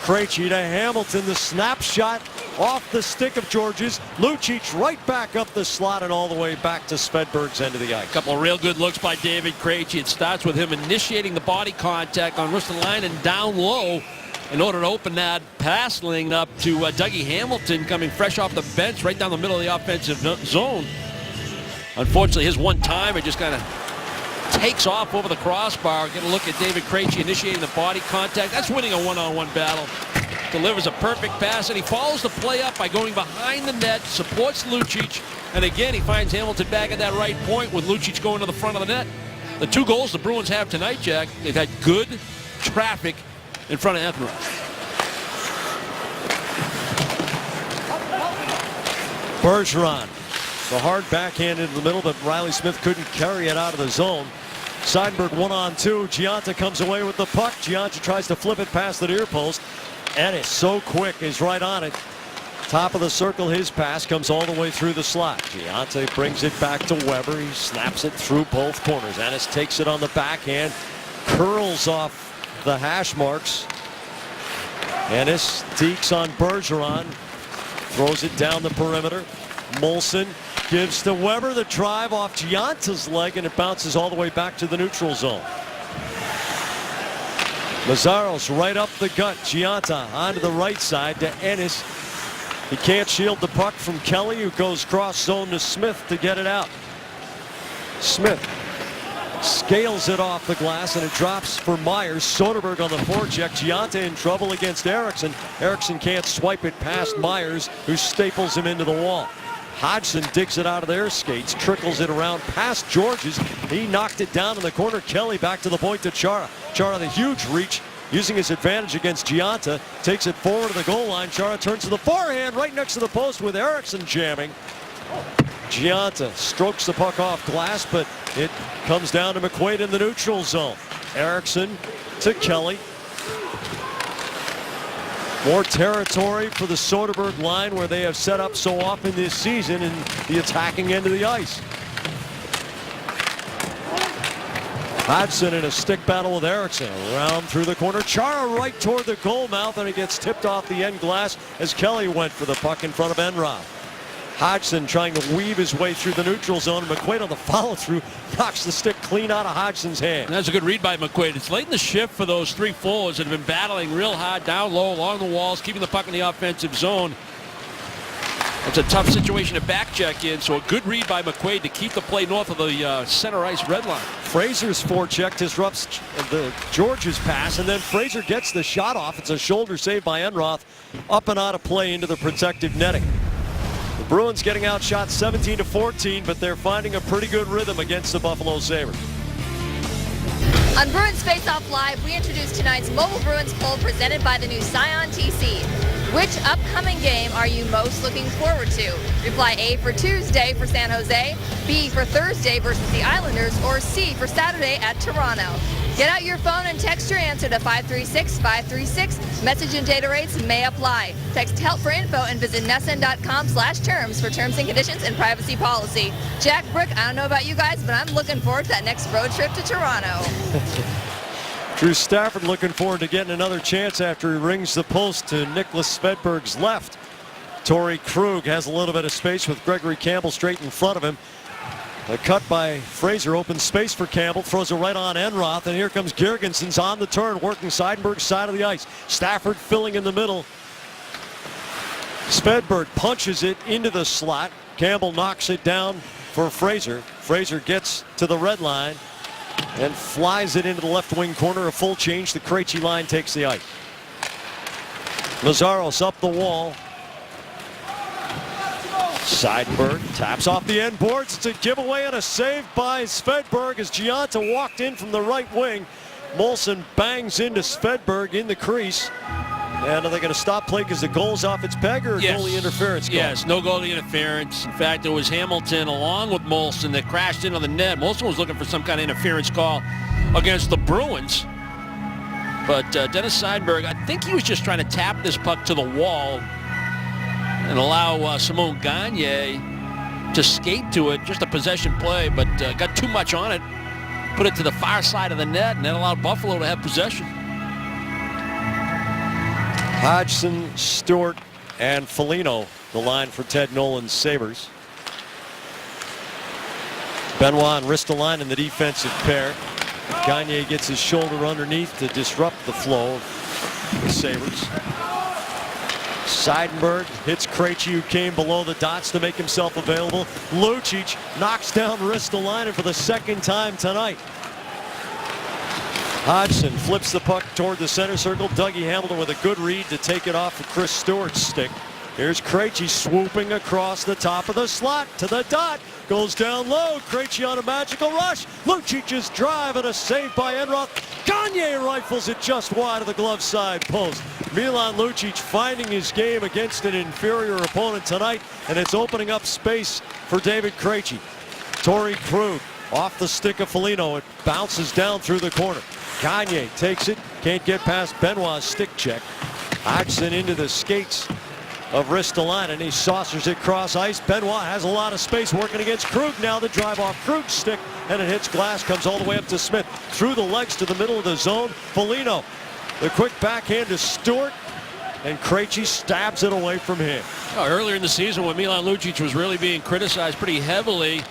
Krejci to Hamilton, the snapshot off the stick of Georges. Lucic right back up the slot and all the way back to Svedberg's end of the ice. A couple of real good looks by David Krejci. It starts with him initiating the body contact on Ristolainen down low in order to open that pass lane up to Dougie Hamilton, coming fresh off the bench right down the middle of the offensive zone. Unfortunately, his one-timer just kind of takes off over the crossbar. Get a look at David Krejci initiating the body contact. That's winning a one-on-one battle. Delivers a perfect pass, and he follows the play up by going behind the net, supports Lucic, and again he finds Hamilton back at that right point with Lucic going to the front of the net. The two goals the Bruins have tonight, Jack, they've had good traffic in front of Anthony. Bergeron. The hard backhand into the middle, but Riley Smith couldn't carry it out of the zone. Seidenberg 1-on-2. Giunta comes away with the puck. Giunta tries to flip it past the near post. Ennis, so quick, is right on it. Top of the circle, his pass comes all the way through the slot. Giunta brings it back to Weber. He snaps it through both corners. Ennis takes it on the backhand, curls off the hash marks. Ennis dekes on Bergeron, throws it down the perimeter. Molson gives to Weber, the drive off Giunta's leg, and it bounces all the way back to the neutral zone. Mazzaros right up the gut. Giunta onto the right side to Ennis. He can't shield the puck from Kelly, who goes cross zone to Smith to get it out. Smith scales it off the glass, and it drops for Myers. Soderberg on the forecheck. Giunta in trouble against Erickson. Erickson can't swipe it past Myers, who staples him into the wall. Hodgson digs it out of their skates, trickles it around past Georges. He knocked it down in the corner. Kelly back to the point to Chara. Chara, the huge reach, using his advantage against Giunta, takes it forward to the goal line. Chara turns to the forehand right next to the post with Erickson jamming. Giunta strokes the puck off glass, but it comes down to McQuaid in the neutral zone. Erickson to Kelly. More territory for the Soderberg line, where they have set up so often this season in the attacking end of the ice. Hodgson in a stick battle with Erickson. Around through the corner. Chara right toward the goal mouth, and it gets tipped off the end glass as Kelly went for the puck in front of Enroth. Hodgson trying to weave his way through the neutral zone. McQuaid on the follow-through knocks the stick clean out of Hodgson's hand. And that's a good read by McQuaid. It's late in the shift for those three forwards that have been battling real hard down low along the walls, keeping the puck in the offensive zone. It's a tough situation to back check in, so a good read by McQuaid to keep the play north of the center ice red line. Fraser's forecheck disrupts the Georges pass, and then Fraser gets the shot off. It's a shoulder save by Enroth, up and out of play into the protective netting. The Bruins getting outshot 17-14, but they're finding a pretty good rhythm against the Buffalo Sabres. On Bruins Face Off Live, we introduce tonight's Mobile Bruins poll presented by the new Scion TC. Which upcoming game are you most looking forward to? Reply A for Tuesday for San Jose, B for Thursday versus the Islanders, or C for Saturday at Toronto. Get out your phone and text your answer to 536-536. Message and data rates may apply. Text HELP for info and visit NESN.com/terms for terms and conditions and privacy policy. Jack, Brooke, I don't know about you guys, but I'm looking forward to that next road trip to Toronto. Drew Stafford looking forward to getting another chance after he rings the post to Nicholas Svedberg's left. Torrey Krug has a little bit of space with Gregory Campbell straight in front of him. A cut by Fraser opens space for Campbell, throws it right on Enroth, and here comes Girgensons on the turn, working Seidenberg's side of the ice. Stafford filling in the middle. Svedberg punches it into the slot. Campbell knocks it down for Fraser. Fraser gets to the red line and flies it into the left wing corner. A full change. The Krejci line takes the ice. Lazzaros up the wall. Seidenberg taps off the end boards. It's a giveaway and a save by Svedberg as Gionta walked in from the right wing. Molson bangs into Svedberg in the crease. And are they going to stop play because the goal's off its peg, or goalie interference? Yes, no goalie interference. In fact, it was Hamilton along with Molson that crashed into the net. Molson was looking for some kind of interference call against the Bruins. But Dennis Seidenberg, I think he was just trying to tap this puck to the wall and allow Simon Gagne to skate to it, just a possession play, but got too much on it, put it to the far side of the net, and then allowed Buffalo to have possession. Hodgson, Stewart, and Foligno, the line for Ted Nolan's Sabres. Benoit and Ristolainen in the defensive pair. Gagne gets his shoulder underneath to disrupt the flow of the Sabres. Seidenberg hits Krejci, who came below the dots to make himself available. Lucic knocks down Ristolainen for the second time tonight. Hodgson flips the puck toward the center circle. Dougie Hamilton with a good read to take it off of Chris Stewart's stick. Here's Krejci swooping across the top of the slot to the dot. Goes down low. Krejci on a magical rush. Lucic's drive and a save by Enroth. Gagne rifles it just wide of the glove side post. Milan Lucic finding his game against an inferior opponent tonight, and it's opening up space for David Krejci. Torrey Krug off the stick of Foligno. It bounces down through the corner. Gagne takes it, can't get past Benoit's stick check. Hodgson into the skates of Ristolainen. He saucers it cross ice. Benoit has a lot of space working against Krug now. The drive off Krug's stick, and it hits glass, comes all the way up to Smith. Through the legs to the middle of the zone. Foligno, the quick backhand to Stewart, and Krejci stabs it away from him. Earlier in the season when Milan Lucic was really being criticized pretty heavily,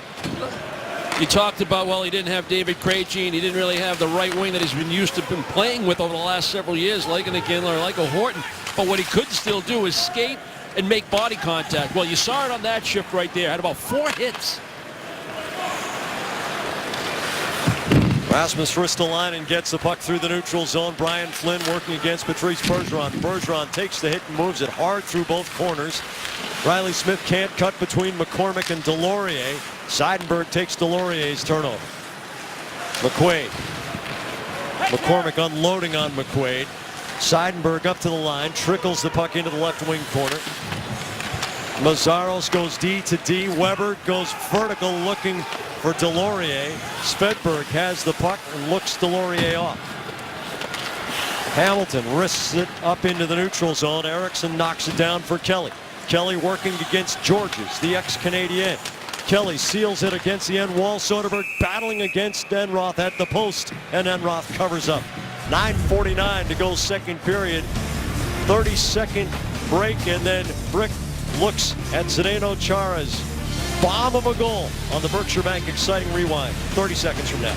you talked about, well, he didn't have David Krejci, and he didn't really have the right wing that he's been used to been playing with over the last several years, like an Iginla or like a Horton. But what he could still do is skate and make body contact. Well, you saw it on that shift right there. Had about 4 hits. Rasmus Ristolainen gets the puck through the neutral zone. Brian Flynn working against Patrice Bergeron. Bergeron takes the hit and moves it hard through both corners. Riley Smith can't cut between McCormick and Delorier. Seidenberg takes Delorier's turnover. McQuaid. McCormick unloading on McQuaid. Seidenberg up to the line, trickles the puck into the left wing corner. Lazzaros goes D to D. Weber goes vertical looking for Delorier. Svedberg has the puck and looks Delorier off. Hamilton risks it up into the neutral zone. Erickson knocks it down for Kelly. Kelly working against Georges, the ex-Canadien. Kelly seals it against the end wall. Soderberg battling against Enroth at the post, and Enroth covers up. 9:49 to go second period. 30-second break, and then Brick looks at Zdeno Chara's bomb of a goal on the Berkshire Bank Exciting Rewind. 30 seconds from now.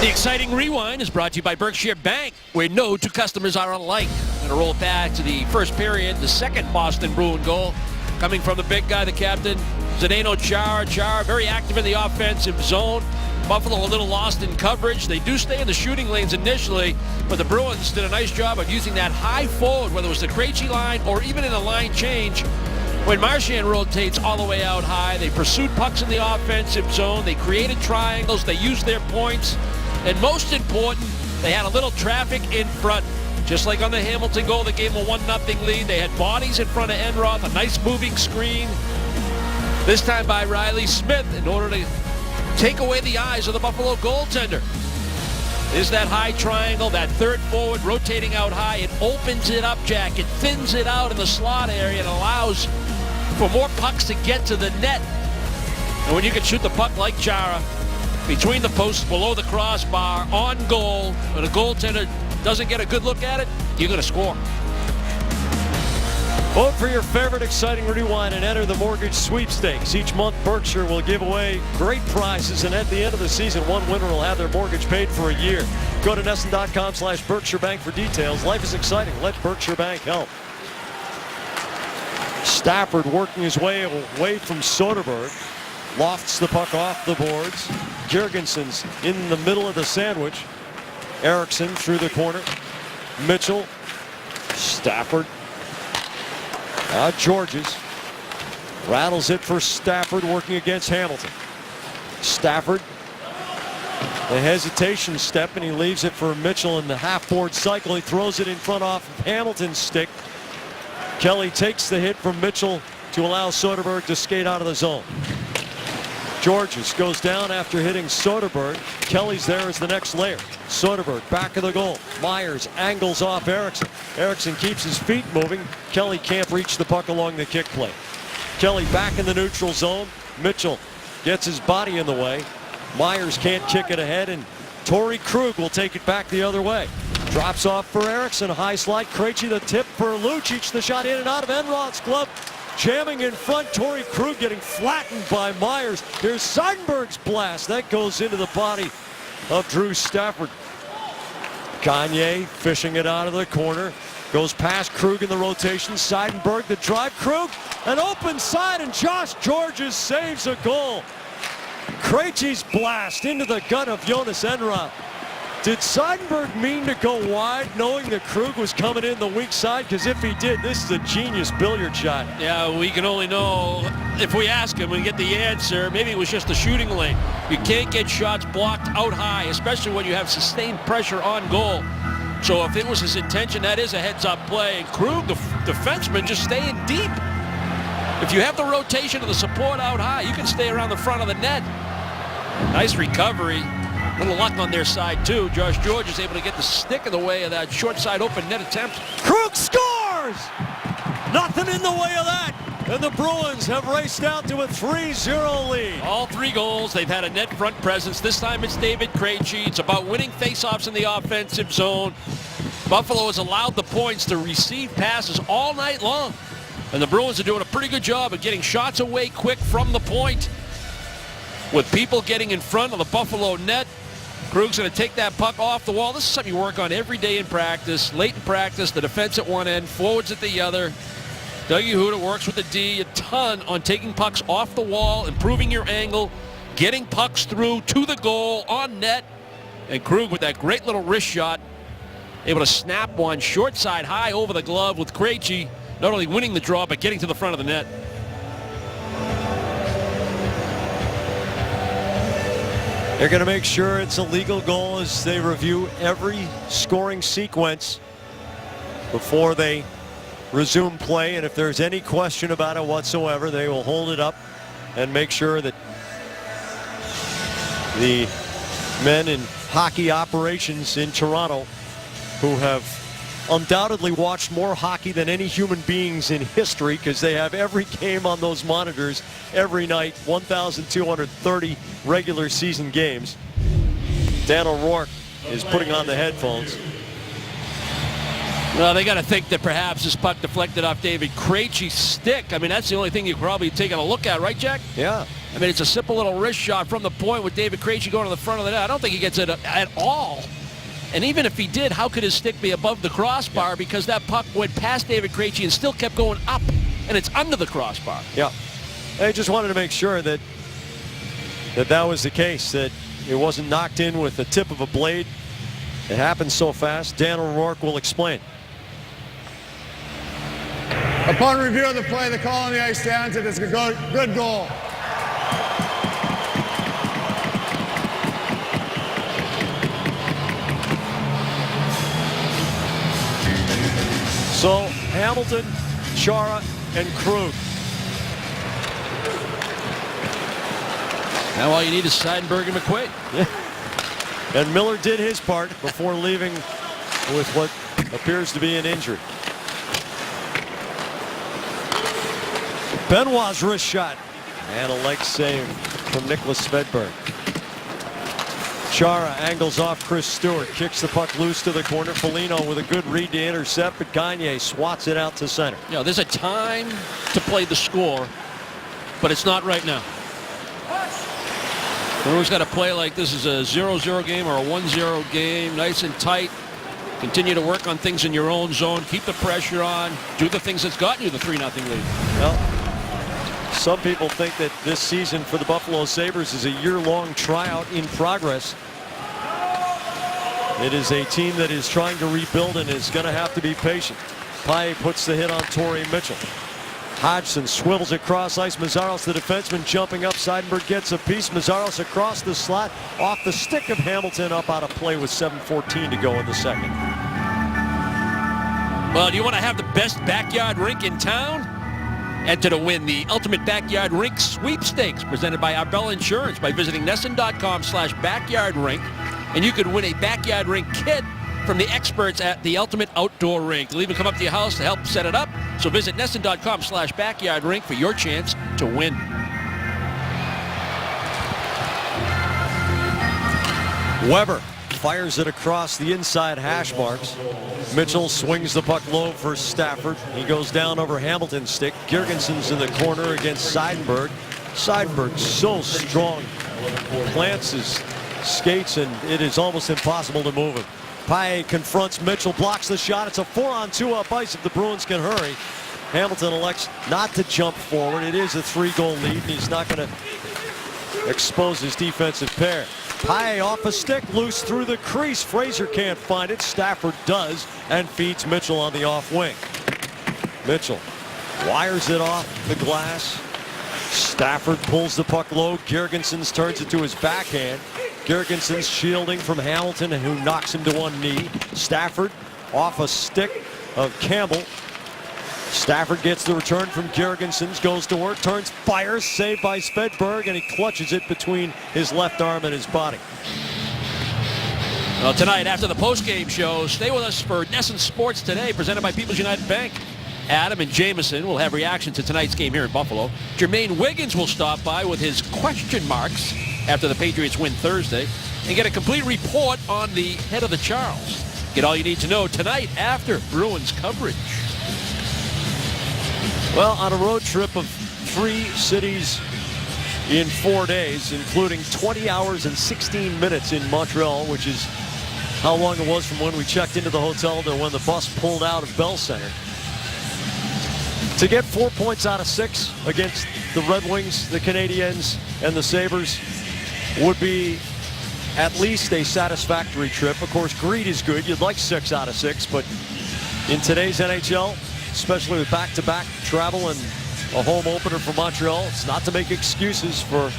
The Exciting Rewind is brought to you by Berkshire Bank, where no two customers are alike. We're going to roll back to the first period, the second Boston Bruin goal, coming from the big guy, the captain, Zdeno Chara. Chara very active in the offensive zone. Buffalo a little lost in coverage. They do stay in the shooting lanes initially, but the Bruins did a nice job of using that high forward, whether it was the Krejci line or even in a line change. When Marchand rotates all the way out high, they pursued pucks in the offensive zone. They created triangles. They used their points. And most important, they had a little traffic in front. Just like on the Hamilton goal that gave them a 1-0 lead, they had bodies in front of Enroth, a nice moving screen. This time by Riley Smith in order to take away the eyes of the Buffalo goaltender. Is that high triangle, that third forward rotating out high. It opens it up, Jack. It thins it out in the slot area and allows for more pucks to get to the net. And when you can shoot the puck like Chara, between the posts, below the crossbar, on goal, when a goaltender doesn't get a good look at it, you're going to score. Vote for your favorite exciting rewind and enter the mortgage sweepstakes. Each month, Berkshire will give away great prizes, and at the end of the season, one winner will have their mortgage paid for a year. Go to NESN.com/Berkshire Bank for details. Life is exciting. Let Berkshire Bank help. Stafford working his way away from Soderberg. Lofts the puck off the boards. Girgensons in the middle of the sandwich. Eriksson through the corner. Mitchell. Stafford. Georges rattles it for Stafford, working against Hamilton. Stafford, the hesitation step, and he leaves it for Mitchell in the half-board cycle. He throws it in front off of Hamilton's stick. Kelly takes the hit from Mitchell to allow Soderberg to skate out of the zone. Georges goes down after hitting Soderberg. Kelly's there as the next layer. Soderberg back of the goal. Myers angles off Eriksson. Eriksson keeps his feet moving. Kelly can't reach the puck along the kick plate. Kelly back in the neutral zone. Mitchell gets his body in the way. Myers can't kick it ahead, and Torrey Krug will take it back the other way. Drops off for Eriksson. High slide. Krejci the tip for Lucic. The shot in and out of Enroth's glove. Jamming in front, Torrey Krug getting flattened by Myers. Here's Seidenberg's blast. That goes into the body of Drew Stafford. Gagne fishing it out of the corner. Goes past Krug in the rotation. Seidenberg the drive. Krug, an open side, and Josh Georges saves a goal. Krejci's blast into the gut of Jonas Enroth. Did Seidenberg mean to go wide, knowing that Krug was coming in the weak side? Because if he did, this is a genius billiard shot. Yeah, we can only know if we ask him and get the answer. Maybe it was just the shooting lane. You can't get shots blocked out high, especially when you have sustained pressure on goal. So if it was his intention, that is a heads-up play. And Krug, the defenseman, just staying deep. If you have the rotation of the support out high, you can stay around the front of the net. Nice recovery. A little luck on their side, too. Josh Georges is able to get the stick in the way of that short side open net attempt. Krug scores! Nothing in the way of that. And the Bruins have raced out to a 3-0 lead. All three goals, they've had a net front presence. This time it's David Krejci. It's about winning faceoffs in the offensive zone. Buffalo has allowed the points to receive passes all night long. And the Bruins are doing a pretty good job of getting shots away quick from the point. With people getting in front of the Buffalo net, Krug's going to take that puck off the wall. This is something you work on every day in practice. Late in practice, the defense at one end, forwards at the other. Dougie Huda works with the D a ton on taking pucks off the wall, improving your angle, getting pucks through to the goal on net. And Krug with that great little wrist shot, able to snap one short side high over the glove with Krejci, not only winning the draw, but getting to the front of the net. They're going to make sure it's a legal goal as they review every scoring sequence before they resume play. And if there's any question about it whatsoever, they will hold it up and make sure that the men in hockey operations in Toronto, who have undoubtedly watched more hockey than any human beings in history, because they have every game on those monitors every night, 1,230 regular season games. Dan O'Rourke is putting on the headphones. Well, they got to think that perhaps this puck deflected off David Krejci's stick. I mean, that's the only thing you're probably taking a look at, right, Jack? Yeah. I mean, it's a simple little wrist shot from the point with David Krejci going to the front of the net. I don't think he gets it at all. And even if he did, how could his stick be above the crossbar? Because that puck went past David Krejci and still kept going up, and it's under the crossbar. Yeah. They just wanted to make sure that was the case, that it wasn't knocked in with the tip of a blade. It happened so fast. Dan O'Rourke will explain. Upon review of the play, the call on the ice stands that it's a good goal. So Hamilton, Chara, and Krug. Now all you need is Seidenberg and McQuaid. Yeah. And Miller did his part before leaving with what appears to be an injury. Benoit's wrist shot. And a leg save from Nicholas Svedberg. Chara angles off Chris Stewart, kicks the puck loose to the corner. Foligno with a good read to intercept, but Gagne swats it out to center. You know, there's a time to play the score, but it's not right now. The Bruins got to play like this is a 0-0 game or a 1-0 game, nice and tight. Continue to work on things in your own zone. Keep the pressure on. Do the things that's gotten you the 3-0 lead. Well, some people think that this season for the Buffalo Sabres is a year-long tryout in progress. It is a team that is trying to rebuild and is going to have to be patient. Paille puts the hit on Torrey Mitchell. Hodgson swivels across ice. Meszaros, the defenseman, jumping up. Seidenberg gets a piece. Meszaros across the slot, off the stick of Hamilton, up out of play with 7:14 to go in the second. Well, do you want to have the best backyard rink in town? Enter to win the Ultimate Backyard Rink Sweepstakes presented by Arbella Insurance by visiting NESN.com/backyardrink, and you could win a backyard rink kit from the experts at the Ultimate Outdoor Rink. They'll even come up to your house to help set it up. So visit NESN.com/backyardrink for your chance to win. Weber fires it across the inside hash marks. Mitchell swings the puck low for Stafford. He goes down over Hamilton's stick. Girgensons in the corner against Seidenberg. Seidenberg so strong. Plants his skates, and it is almost impossible to move him. Paille confronts Mitchell, blocks the shot. It's a 4-on-2 up ice if the Bruins can hurry. Hamilton elects not to jump forward. It is a 3-goal lead, and he's not going to expose his defensive pair. Paille off a stick, loose through the crease. Fraser can't find it. Stafford does, and feeds Mitchell on the off wing. Mitchell wires it off the glass. Stafford pulls the puck low. Girgensons turns it to his backhand. Girgensons shielding from Hamilton, who knocks him to one knee. Stafford off a stick of Campbell. Stafford gets the return from Girgensons, goes to work, turns, fires, saved by Svedberg, and he clutches it between his left arm and his body. Well, tonight, after the post-game show, stay with us for NESN Sports Today, presented by People's United Bank. Adam and Jameson will have reaction to tonight's game here in Buffalo. Jermaine Wiggins will stop by with his question marks after the Patriots win Thursday and get a complete report on the head of the Charles. Get all you need to know tonight after Bruins coverage. Well, on a road trip of 3 cities in 4 days, including 20 hours and 16 minutes in Montreal, which is how long it was from when we checked into the hotel to when the bus pulled out of Bell Center. To get 4 points out of 6 against the Red Wings, the Canadiens, and the Sabres would be at least a satisfactory trip. Of course, greed is good. You'd like 6 out of 6, but in today's NHL, especially with back-to-back travel and a home opener for Montreal, it's not to make excuses for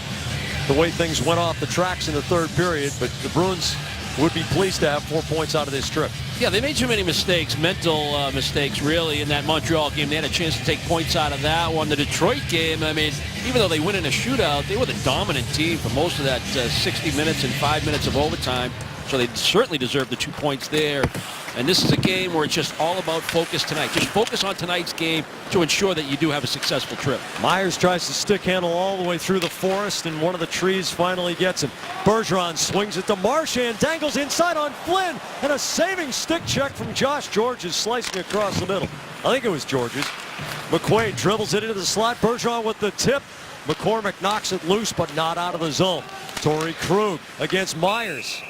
the way things went off the tracks in the third period, but the Bruins would be pleased to have 4 points out of this trip. Yeah, they made too many mistakes, mental mistakes, really, in that Montreal game. They had a chance to take points out of that one. The Detroit game, I mean, even though they win in a shootout, they were the dominant team for most of that 60 minutes and 5 minutes of overtime. So they certainly deserve the 2 points there. And this is a game where it's just all about focus tonight. Just focus on tonight's game to ensure that you do have a successful trip. Myers tries to stick handle all the way through the forest, and one of the trees finally gets him. Bergeron swings it to Marchand, dangles inside on Flynn, and a saving stick check from Josh Georges slicing across the middle. I think it was Georges. McQuaid dribbles it into the slot. Bergeron with the tip. McCormick knocks it loose, but not out of the zone. Torrey Krug against Myers.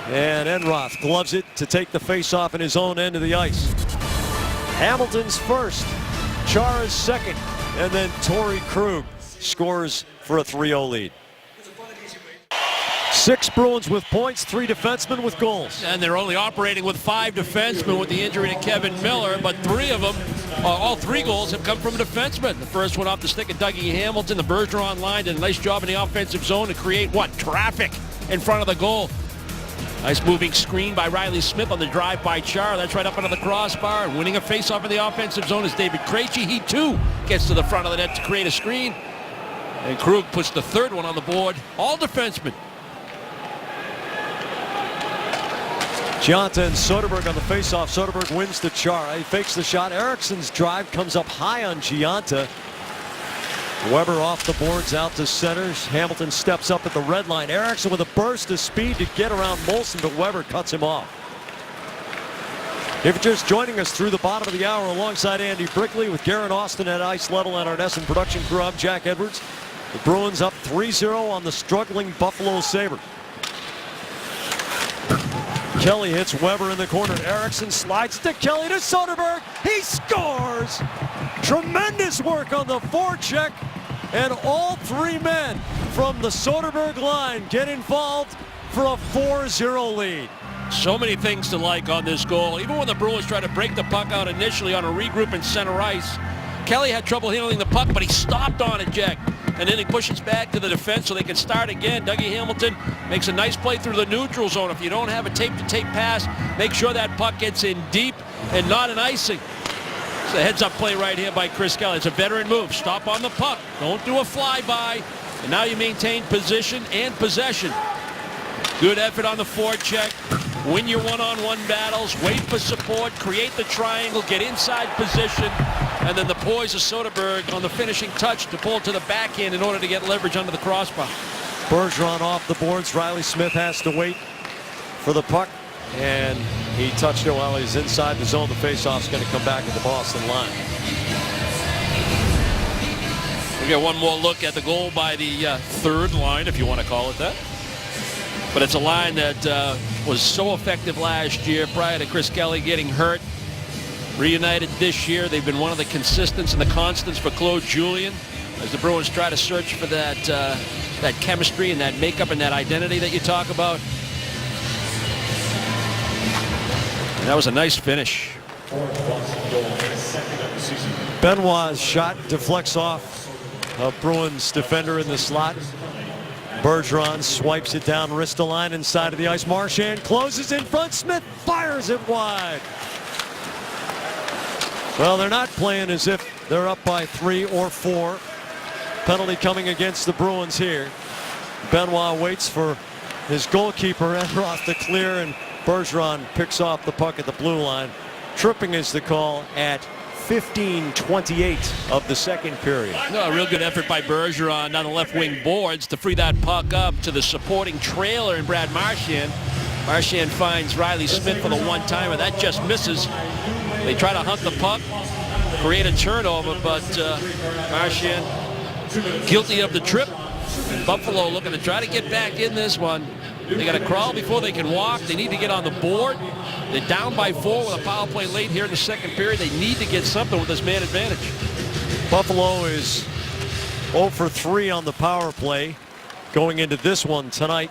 And Enroth gloves it to take the face-off in his own end of the ice. Hamilton's first, Chara's second, and then Torrey Krug scores for a 3-0 lead. 6 Bruins with points, 3 defensemen with goals. And they're only operating with 5 defensemen with the injury to Kevin Miller, but 3 of them, all 3 goals have come from defensemen. The first one off the stick of Dougie Hamilton. The Bergeron line did a nice job in the offensive zone to create what? Traffic in front of the goal. Nice moving screen by Riley Smith on the drive by Chara. That's right up under the crossbar. And winning a faceoff in the offensive zone is David Krejci. He, too, gets to the front of the net to create a screen. And Krug puts the third one on the board. All defensemen. Gionta and Soderberg on the faceoff. Soderberg wins to Chara. He fakes the shot. Eriksson's drive comes up high on Gionta. Weber off the boards out to centers. Hamilton steps up at the red line. Erickson with a burst of speed to get around Molson, but Weber cuts him off. If you're just joining us through the bottom of the hour alongside Andy Brickley with Garrett Austin at ice level and our NESN production crew, I'm Jack Edwards. The Bruins up 3-0 on the struggling Buffalo Sabres. Kelly hits Weber in the corner. Erickson slides to Kelly to Soderberg. He scores! Tremendous work on the forecheck. And all three men from the Soderberg line get involved for a 4-0 lead. So many things to like on this goal. Even when the Bruins tried to break the puck out initially on a regroup in center ice, Kelly had trouble handling the puck, but he stopped on it, Jack. And then he pushes back to the defense so they can start again. Dougie Hamilton makes a nice play through the neutral zone. If you don't have a tape-to-tape pass, make sure that puck gets in deep and not an icing. It's a heads-up play right here by Chris Kelly. It's a veteran move. Stop on the puck. Don't do a flyby. And now you maintain position and possession. Good effort on the forecheck. Win your one-on-one battles. Wait for support. Create the triangle. Get inside position. And then the poise of Soderberg on the finishing touch to pull to the backhand in order to get leverage under the crossbar. Bergeron off the boards. Riley Smith has to wait for the puck. And he touched it while he's inside the zone. The faceoff's going to come back at the Boston line. We get one more look at the goal by the third line, if you want to call it that. But it's a line that was so effective last year prior to Chris Kelly getting hurt. Reunited this year. They've been one of the consistents and the constants for Claude Julien as the Bruins try to search for that that chemistry and that makeup and that identity that you talk about. And that was a nice finish. Benoit's shot deflects off a Bruins defender in the slot. Bergeron swipes it down Ristolainen inside of the ice. Marchand closes in front. Smith fires it wide. Well, they're not playing as if they're up by 3 or 4. Penalty coming against the Bruins here. Benoit waits for his goalkeeper Enroth to clear, and Bergeron picks off the puck at the blue line. Tripping is the call at 15:28 of the second period. No, a real good effort by Bergeron on the left wing boards to free that puck up to the supporting trailer in Brad Marchand. Marchand finds Riley Smith for the one-timer. That just misses. They try to hunt the puck, create a turnover, but Marchand guilty of the trip. And Buffalo looking to try to get back in this one. They got to crawl before they can walk. They need to get on the board. They're down by 4 with a power play late here in the second period. They need to get something with this man advantage. Buffalo is 0 for 3 on the power play going into this one tonight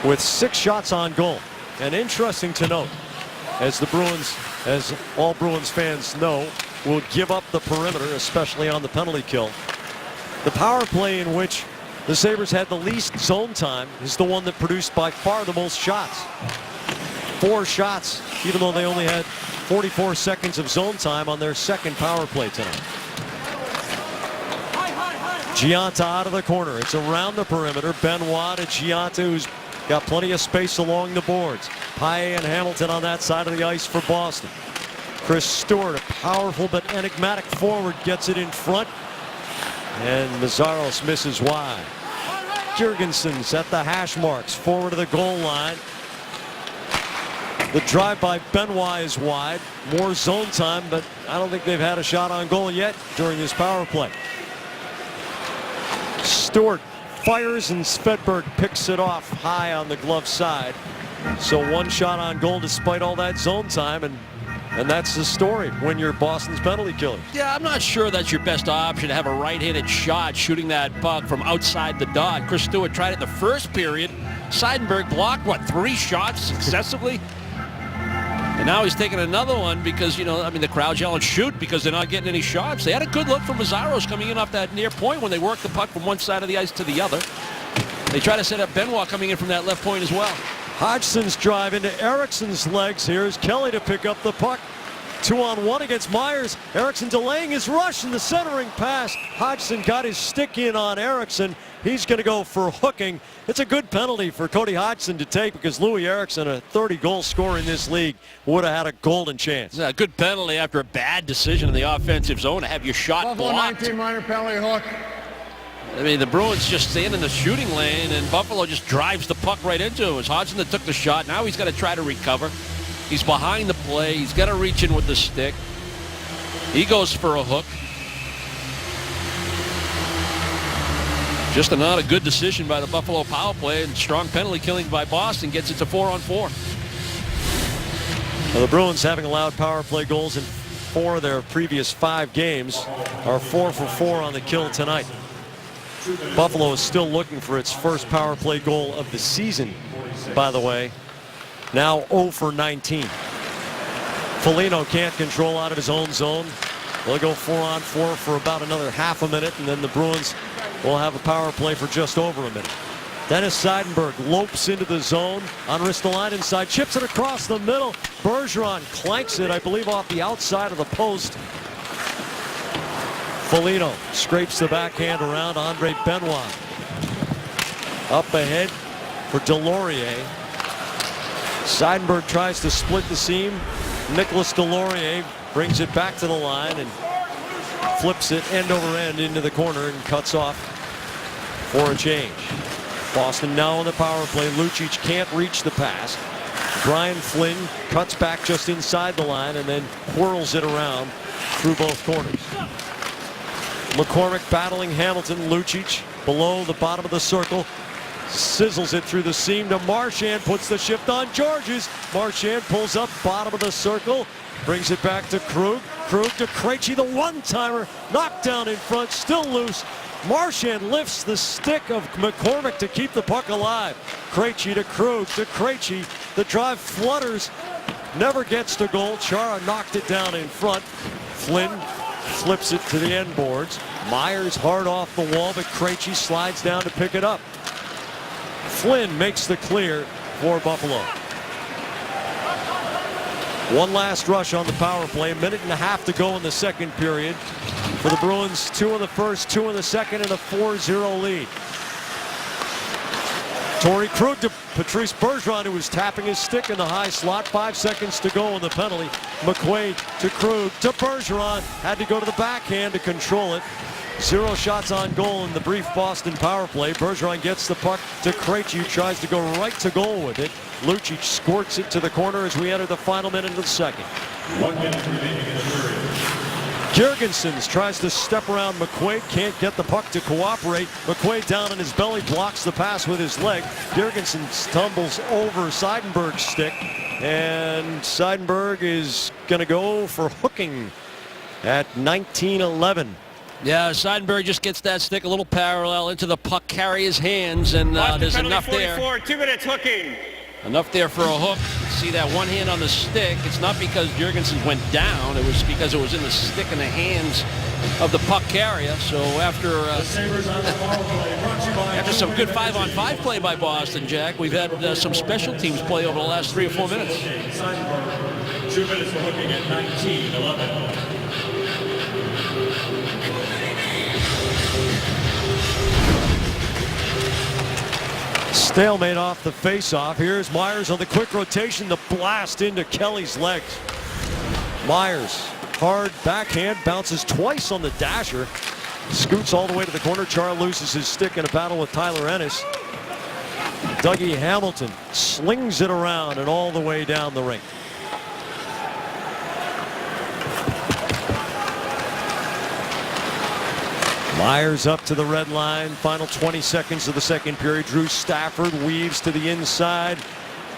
with 6 shots on goal. And interesting to note, as the Bruins, as all Bruins fans know, will give up the perimeter, especially on the penalty kill. The power play in which the Sabres had the least zone time is the one that produced by far the most shots. 4 shots, even though they only had 44 seconds of zone time on their second power play tonight. Gianta out of the corner. It's around the perimeter. Benoit to Gianta, who's got plenty of space along the boards. Paille and Hamilton on that side of the ice for Boston. Chris Stewart, a powerful but enigmatic forward, gets it in front. And Meszaros misses wide. Jurgensen's at the hash marks, forward of the goal line. The drive by Benoit is wide. More zone time, but I don't think they've had a shot on goal yet during this power play. Stewart fires and Svedberg picks it off high on the glove side. So 1 shot on goal despite all that zone time, and that's the story when you're Boston's penalty killer. Yeah, I'm not sure that's your best option to have a right-handed shot shooting that puck from outside the dot. Chris Stewart tried it in the first period. Seidenberg blocked, 3 shots successively? And now he's taking another one because, the crowd's yelling shoot because they're not getting any shots. They had a good look from Meszaros coming in off that near point when they worked the puck from one side of the ice to the other. They try to set up Benoit coming in from that left point as well. Hodgson's drive into Ericsson's legs. Here's Kelly to pick up the puck. 2-on-1 against Myers. Erickson delaying his rush in the centering pass. Hodgson got his stick in on Erickson. He's going to go for hooking. It's a good penalty for Cody Hodgson to take because Louis Erickson, a 30-goal scorer in this league, would have had a golden chance. It's a good penalty after a bad decision in the offensive zone to have your shot Buffalo blocked. 19 minor penalty hook. I mean, the Bruins just stand in the shooting lane, and Buffalo just drives the puck right into him. It was Hodgson that took the shot. Now he's got to try to recover. He's behind the play. He's got to reach in with the stick. He goes for a hook. Just not a good decision by the Buffalo power play, and strong penalty killing by Boston gets it to 4-on-4. Well, the Bruins, having allowed power play goals in 4 of their previous 5 games, are 4 for 4 on the kill tonight. Buffalo is still looking for its first power play goal of the season, by the way. Now 0 for 19. Foligno can't control out of his own zone. They'll go 4-on-4 for about another half a minute, and then the Bruins will have a power play for just over a minute. Dennis Seidenberg lopes into the zone on Ristolainen side, chips it across the middle. Bergeron clanks it, I believe, off the outside of the post. Foligno scrapes the backhand around Andre Benoit. Up ahead for Delorier. Seidenberg tries to split the seam. Nicolas Delorier brings it back to the line and flips it end over end into the corner and cuts off for a change. Boston now on the power play. Lucic can't reach the pass. Brian Flynn cuts back just inside the line and then whirls it around through both corners. McCormick battling Hamilton. Lucic below the bottom of the circle. Sizzles it through the seam to Marchand. Puts the shift on Georges. Marchand pulls up bottom of the circle. Brings it back to Krug. Krug to Krejci, the one-timer. Knocked down in front, still loose. Marchand lifts the stick of McCormick to keep the puck alive. Krejci to Krug to Krejci. The drive flutters. Never gets to goal. Chara knocked it down in front. Flynn flips it to the end boards. Myers hard off the wall, but Krejci slides down to pick it up. Flynn makes the clear for Buffalo. One last rush on the power play. A minute and a half to go in the second period. For the Bruins, 2 in the first, 2 in the second, and a 4-0 lead. Torrey Krug to Patrice Bergeron, who was tapping his stick in the high slot. 5 seconds to go in the penalty. McQuaid to Krug to Bergeron. Had to go to the backhand to control it. 0 shots on goal in the brief Boston power play. Bergeron gets the puck to Krejci, who tries to go right to goal with it. Lucic squirts it to the corner as we enter the final minute of the second. 1 minute remaining in the period. Girgensons tries to step around McQuaid, can't get the puck to cooperate. McQuaid down on his belly, blocks the pass with his leg. Girgensons tumbles over Seidenberg's stick, and Seidenberg is going to go for hooking at 19-11. Yeah, Seidenberg just gets that stick a little parallel into the puck carrier's hands, and there's enough 44, there. 2 minutes hooking. Enough there for a hook. See that one hand on the stick. It's not because Girgensons went down. It was because it was in the stick in the hands of the puck carrier. So after some good 5-on-5 play by Boston, Jack, we've had some special teams play over the last 3 or 4 minutes. 2 minutes for hooking at 19-11. Stalemate off the faceoff. Here's Myers on the quick rotation. The blast into Kelly's legs. Myers, hard backhand, bounces twice on the dasher. Scoots all the way to the corner. Chara loses his stick in a battle with Tyler Ennis. Dougie Hamilton slings it around and all the way down the rink. Myers up to the red line. Final 20 seconds of the second period. Drew Stafford weaves to the inside.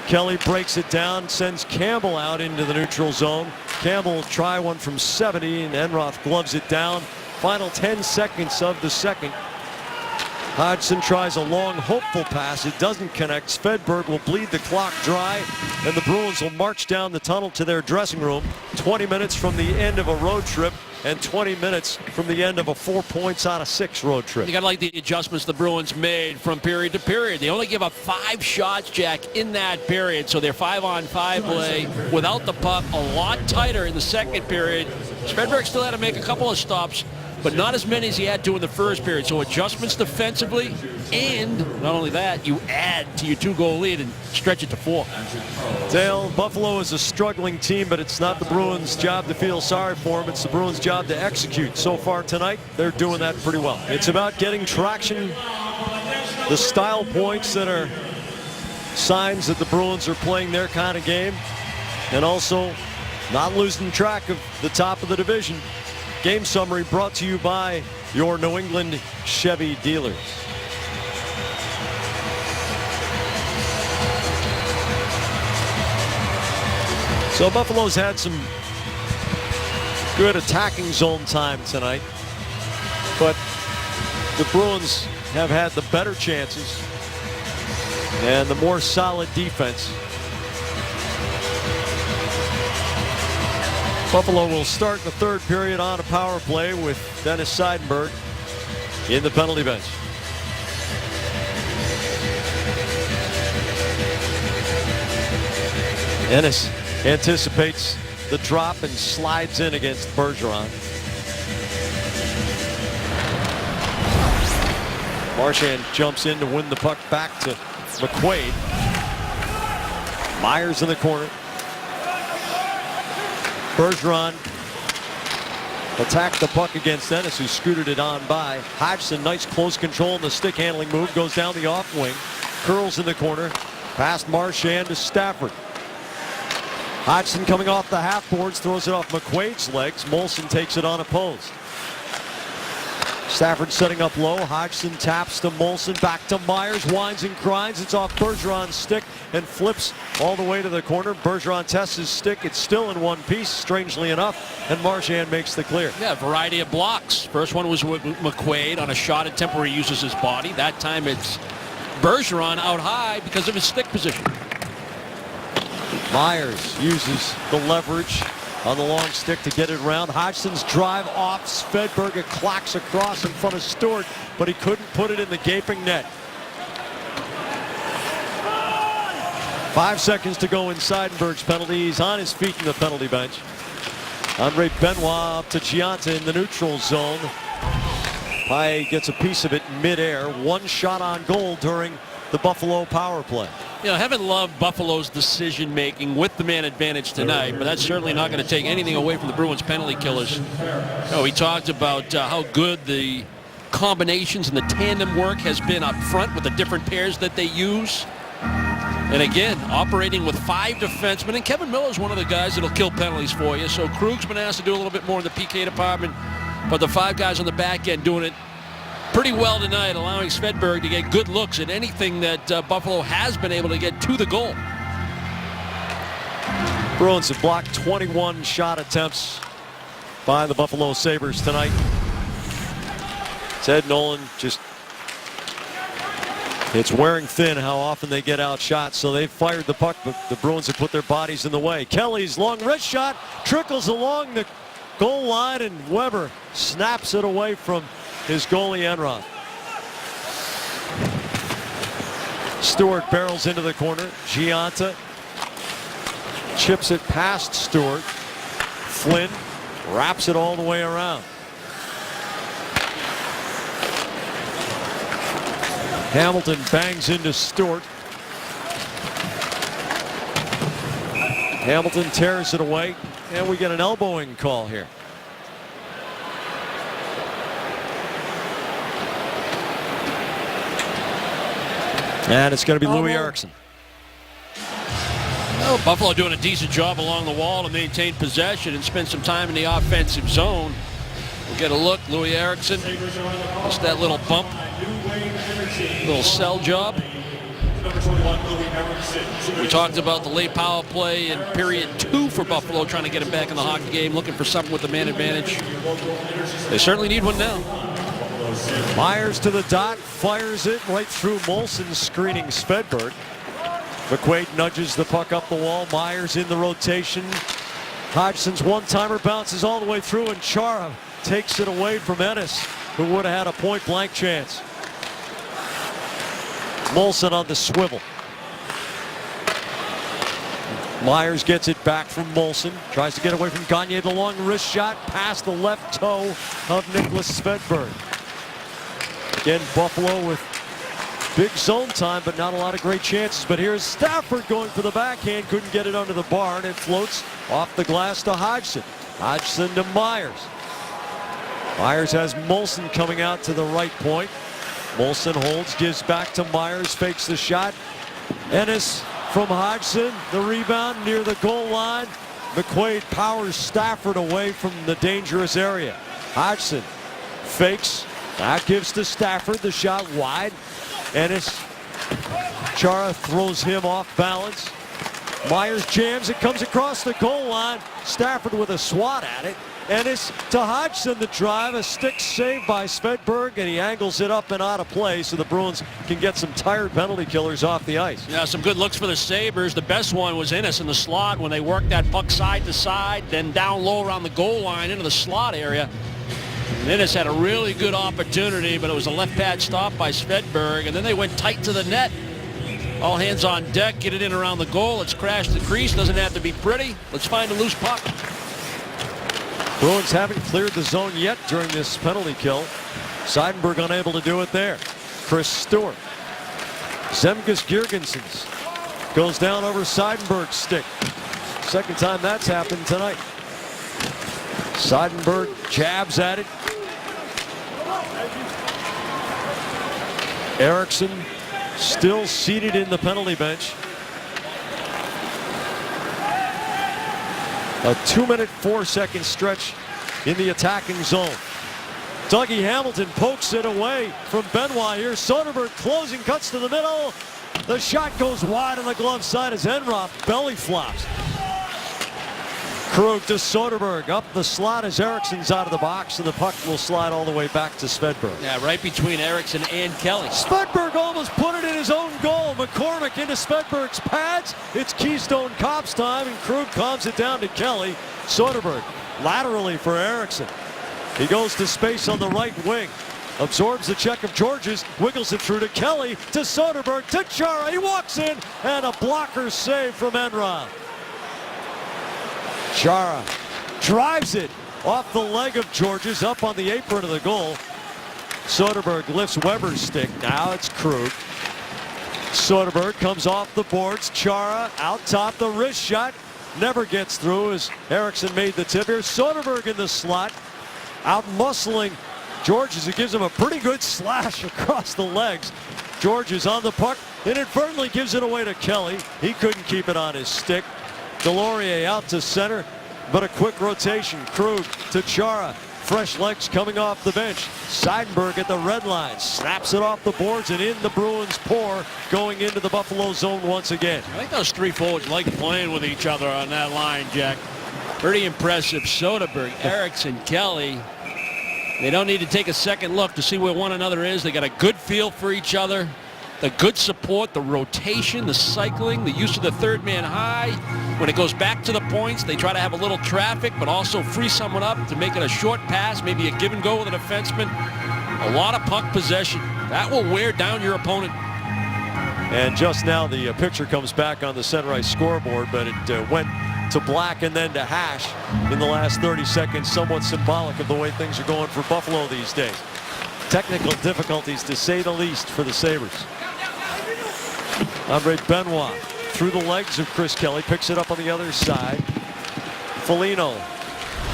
Kelly breaks it down, sends Campbell out into the neutral zone. Campbell will try one from 70, and Enroth gloves it down. Final 10 seconds of the second. Hodgson tries a long, hopeful pass. It doesn't connect. Svedberg will bleed the clock dry, and the Bruins will march down the tunnel to their dressing room. 20 minutes from the end of a road trip and 20 minutes from the end of a 4 points out of 6 road trip. You got to like the adjustments the Bruins made from period to period. They only give up 5 shots, Jack, in that period. So their 5-on-5 play without the puck a lot tighter in the second period. Svedberg still had to make a couple of stops, but not as many as he had to in the first period. So adjustments defensively, and not only that, you add to your 2-goal lead and stretch it to 4. Dale, Buffalo is a struggling team, but it's not the Bruins' job to feel sorry for them. It's the Bruins' job to execute. So far tonight, they're doing that pretty well. It's about getting traction, the style points that are signs that the Bruins are playing their kind of game, and also not losing track of the top of the division. Game summary brought to you by your New England Chevy dealers. So Buffalo's had some good attacking zone time tonight, but the Bruins have had the better chances and the more solid defense. Buffalo will start the third period on a power play with Dennis Seidenberg in the penalty bench. Ennis anticipates the drop and slides in against Bergeron. Marchand jumps in to win the puck back to McQuaid. Myers in the corner. Bergeron attacked the puck against Ennis, who scooted it on by. Hodgson, nice close control in the stick handling move, goes down the off wing, curls in the corner, past Marchand to Stafford. Hodgson coming off the half boards, throws it off McQuaid's legs. Molson takes it unopposed. Stafford setting up low. Hodgson taps to Molson, back to Myers, whines and grinds. It's off Bergeron's stick and flips all the way to the corner. Bergeron tests his stick. It's still in one piece, strangely enough, and Marchand makes the clear. Yeah, a variety of blocks. First one was with McQuaid on a shot attempt where he uses his body. That time it's Bergeron out high because of his stick position. Myers uses the leverage on the long stick to get it around. Hodgson's drive off Svedberg. It clocks across in front of Stewart, but he couldn't put it in the gaping net. 5 seconds to go in Seidenberg's penalty. He's on his feet in the penalty bench. Andre Benoit up to Gianta in the neutral zone. Paille gets a piece of it midair. One shot on goal during the Buffalo power play. You know, I haven't loved Buffalo's decision making with the man advantage tonight, but that's certainly not going to take anything away from the Bruins penalty killers. We talked about how good the combinations and the tandem work has been up front with the different pairs that they use. And again, operating with 5 defensemen, and Kevin Miller's one of the guys that'll kill penalties for you. So Krug's been asked to do a little bit more in the PK department, but the 5 guys on the back end doing it pretty well tonight, allowing Svedberg to get good looks at anything that Buffalo has been able to get to the goal. Bruins have blocked 21 shot attempts by the Buffalo Sabres tonight. Ted Nolan just, it's wearing thin how often they get outshot, so they've fired the puck, but the Bruins have put their bodies in the way. Kelly's long wrist shot trickles along the goal line, and Weber snaps it away from his goalie Enron. Stewart barrels into the corner. Gianta chips it past Stewart. Flynn wraps it all the way around. Hamilton bangs into Stewart. Hamilton tears it away, and we get an elbowing call here. And it's going to be Louis Eriksson. Well, Buffalo doing a decent job along the wall to maintain possession and spend some time in the offensive zone. We'll get a look. Louis Eriksson, just that little bump, little cell job. We talked about the late power play in period 2 for Buffalo, trying to get him back in the hockey game, looking for something with the man advantage. They certainly need one now. Myers to the dot, fires it right through Molson, screening Svedberg. McQuaid nudges the puck up the wall. Myers in the rotation. Hodgson's one-timer bounces all the way through, and Chara takes it away from Ennis, who would have had a point-blank chance. Molson on the swivel. Myers gets it back from Molson. Tries to get away from Gagne. The long wrist shot past the left toe of Nicholas Svedberg. Again, Buffalo with big zone time, but not a lot of great chances. But here's Stafford going for the backhand. Couldn't get it under the bar, and it floats off the glass to Hodgson. Hodgson to Myers. Myers has Molson coming out to the right point. Molson holds, gives back to Myers, fakes the shot. Ennis from Hodgson, the rebound near the goal line. McQuaid powers Stafford away from the dangerous area. Hodgson fakes, that gives to Stafford, the shot wide. Ennis, Chara throws him off balance. Myers jams, it comes across the goal line. Stafford with a swat at it. Ennis to Hodgson, the drive, a stick saved by Svedberg, and he angles it up and out of play so the Bruins can get some tired penalty killers off the ice. Yeah, some good looks for the Sabres. The best one was Ennis in the slot when they worked that puck side to side, then down low around the goal line into the slot area. And Ennis had a really good opportunity, but it was a left pad stop by Svedberg, and then they went tight to the net. All hands on deck, get it in around the goal. It's crashed the crease, doesn't have to be pretty. Let's find a loose puck. Bruins haven't cleared the zone yet during this penalty kill. Seidenberg unable to do it there. Chris Stewart. Zemgus Girgensons goes down over Seidenberg's stick. Second time that's happened tonight. Seidenberg jabs at it. Eriksson still seated in the penalty bench. A 2-minute, 4-second stretch in the attacking zone. Dougie Hamilton pokes it away from Benoit here. Soderberg closing, cuts to the middle. The shot goes wide on the glove side as Enroth belly flops. Krug to Soderberg. Up the slot as Eriksson's out of the box, and the puck will slide all the way back to Svedberg. Yeah, right between Eriksson and Kelly. Svedberg almost put it in his own goal. McCormick into Svedberg's pads. It's Keystone Cops time, and Krug calms it down to Kelly. Soderberg laterally for Eriksson. He goes to space on the right wing. Absorbs the check of Georges. Wiggles it through to Kelly. To Soderberg. To Chara. He walks in. And a blocker save from Enroth. Chara drives it off the leg of Georges up on the apron of the goal. Soderberg lifts Weber's stick. Now it's Krug. Soderberg comes off the boards. Chara out top, the wrist shot. Never gets through as Eriksson made the tip here. Soderberg in the slot. Out muscling Georges, who gives him a pretty good slash across the legs. Georges on the puck. Inadvertently gives it away to Kelly. He couldn't keep it on his stick. Delorier out to center, but a quick rotation. Krug to Chara. Fresh legs coming off the bench. Seidenberg at the red line. Snaps it off the boards and in the Bruins pour going into the Buffalo zone once again. I think those three forwards like playing with each other on that line, Jack. Pretty impressive. Soderberg, Eriksson, Kelly. They don't need to take a second look to see where one another is. They got a good feel for each other. The good support, the rotation, the cycling, the use of the third man high. When it goes back to the points, they try to have a little traffic, but also free someone up to make it a short pass, maybe a give and go with a defenseman. A lot of puck possession. That will wear down your opponent. And just now the picture comes back on the center ice scoreboard, but it went to black and then to hash in the last 30 seconds. Somewhat symbolic of the way things are going for Buffalo these days. Technical difficulties, to say the least, for the Sabres. Andre Benoit through the legs of Chris Kelly, picks it up on the other side. Foligno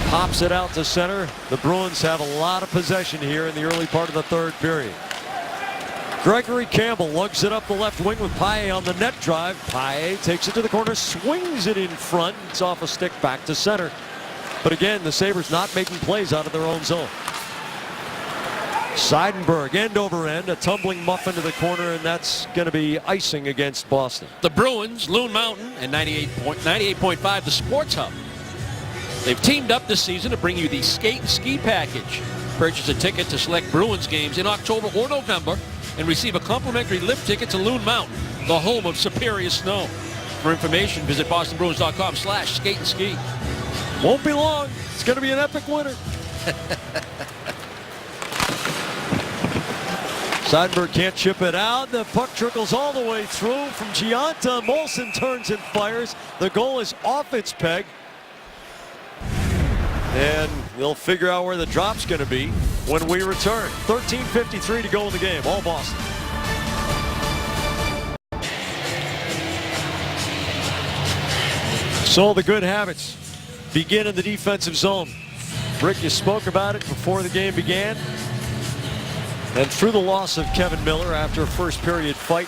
pops it out to center. The Bruins have a lot of possession here in the early part of the third period. Gregory Campbell lugs it up the left wing with Paille on the net drive. Paille takes it to the corner, swings it in front. It's off a stick back to center. But again, the Sabres not making plays out of their own zone. Seidenberg, end over end, a tumbling muff into the corner, and that's going to be icing against Boston. The Bruins, Loon Mountain, and 98.5 The Sports Hub. They've teamed up this season to bring you the Skate and Ski package. Purchase a ticket to select Bruins games in October or November and receive a complimentary lift ticket to Loon Mountain, the home of superior snow. For information, visit bostonbruins.com/skate and ski. Won't be long. It's going to be an epic winner. Seidenberg can't chip it out. The puck trickles all the way through from Gionta. Molson turns and fires. The goal is off its peg. And we'll figure out where the drop's going to be when we return. 13:53 to go in the game. All Boston. So the good habits begin in the defensive zone. Rick, you spoke about it before the game began. And through the loss of Kevin Miller after a first period fight,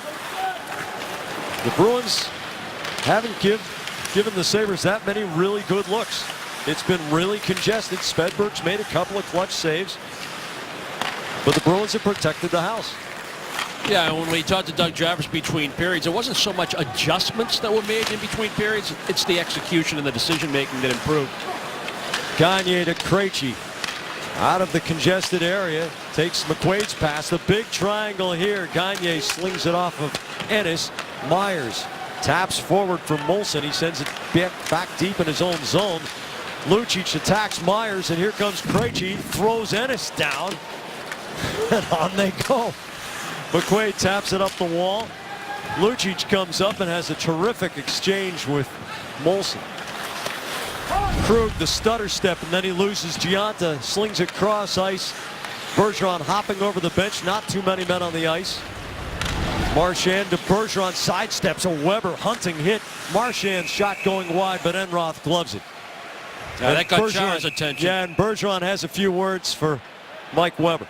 the Bruins haven't given the Sabres that many really good looks. It's been really congested. Svedberg's made a couple of clutch saves, but the Bruins have protected the house. Yeah, when we talked to Doug Jarvis between periods, it wasn't so much adjustments that were made in between periods. It's the execution and the decision-making that improved. Gagne to Krejci. Out of the congested area, takes McQuaid's pass. The big triangle here. Gagne slings it off of Ennis. Myers taps forward from Molson. He sends it back deep in his own zone. Lucic attacks Myers, and here comes Krejci. Throws Ennis down, and on they go. McQuaid taps it up the wall. Lucic comes up and has a terrific exchange with Molson. Krug, the stutter step, and then he loses Gionta, slings it cross ice. Bergeron hopping over the bench, not too many men on the ice. Marchand to Bergeron, sidesteps a Weber hunting hit. Marchand's shot going wide, but Enroth gloves it. Now that got Chara's attention. Yeah, and Bergeron has a few words for Mike Weber.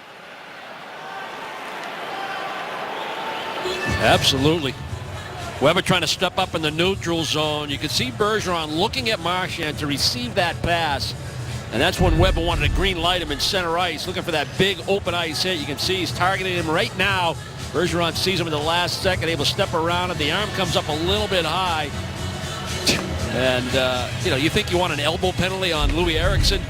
Absolutely. Weber trying to step up in the neutral zone. You can see Bergeron looking at Marchand to receive that pass. And that's when Weber wanted to green light him in center ice, looking for that big open ice hit. You can see he's targeting him right now. Bergeron sees him in the last second, able to step around it. The arm comes up a little bit high. And, you think you want an elbow penalty on Louis Eriksson?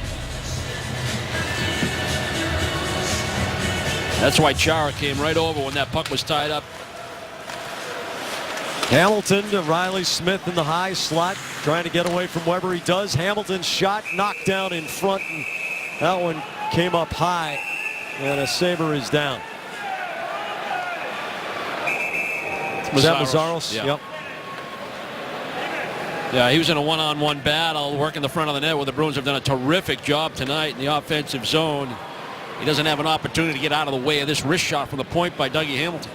That's why Chara came right over when that puck was tied up. Hamilton to Riley Smith in the high slot, trying to get away from Weber. He does. Hamilton's shot knocked down in front, and that one came up high, and a Sabre is down. Was that Mazzaros? Yeah. Yep. Yeah, he was in a one-on-one battle, working the front of the net, where the Bruins have done a terrific job tonight in the offensive zone. He doesn't have an opportunity to get out of the way of this wrist shot from the point by Dougie Hamilton.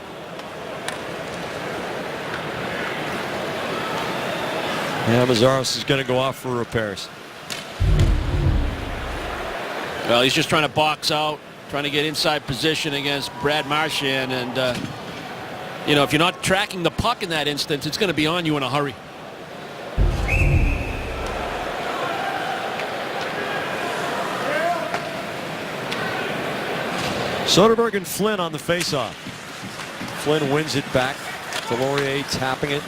Yeah, Mazzaros is going to go off for repairs. Well, he's just trying to box out, trying to get inside position against Brad Marchand. And, if you're not tracking the puck in that instance, it's going to be on you in a hurry. Soderberg and Flynn on the faceoff. Flynn wins it back. Delorier tapping it.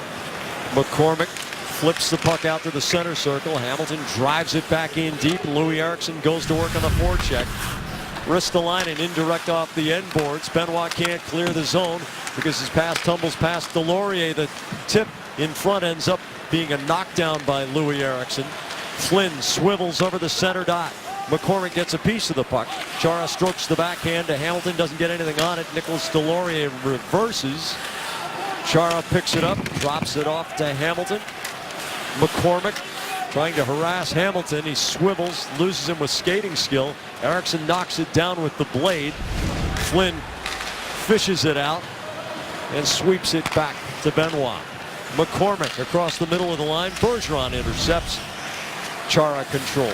McCormick flips the puck out to the center circle. Hamilton drives it back in deep. Louis Eriksson goes to work on the forecheck. Ristolainen indirect off the end boards. Benoit can't clear the zone because his pass tumbles past Delorier. The tip in front ends up being a knockdown by Louis Eriksson. Flynn swivels over the center dot. McCormick gets a piece of the puck. Chara strokes the backhand to Hamilton, doesn't get anything on it. Nicholas Delorier reverses. Chara picks it up, drops it off to Hamilton. McCormick trying to harass Hamilton. He swivels, loses him with skating skill. Eriksson knocks it down with the blade. Flynn fishes it out and sweeps it back to Benoit. McCormick across the middle of the line. Bergeron intercepts. Chara control.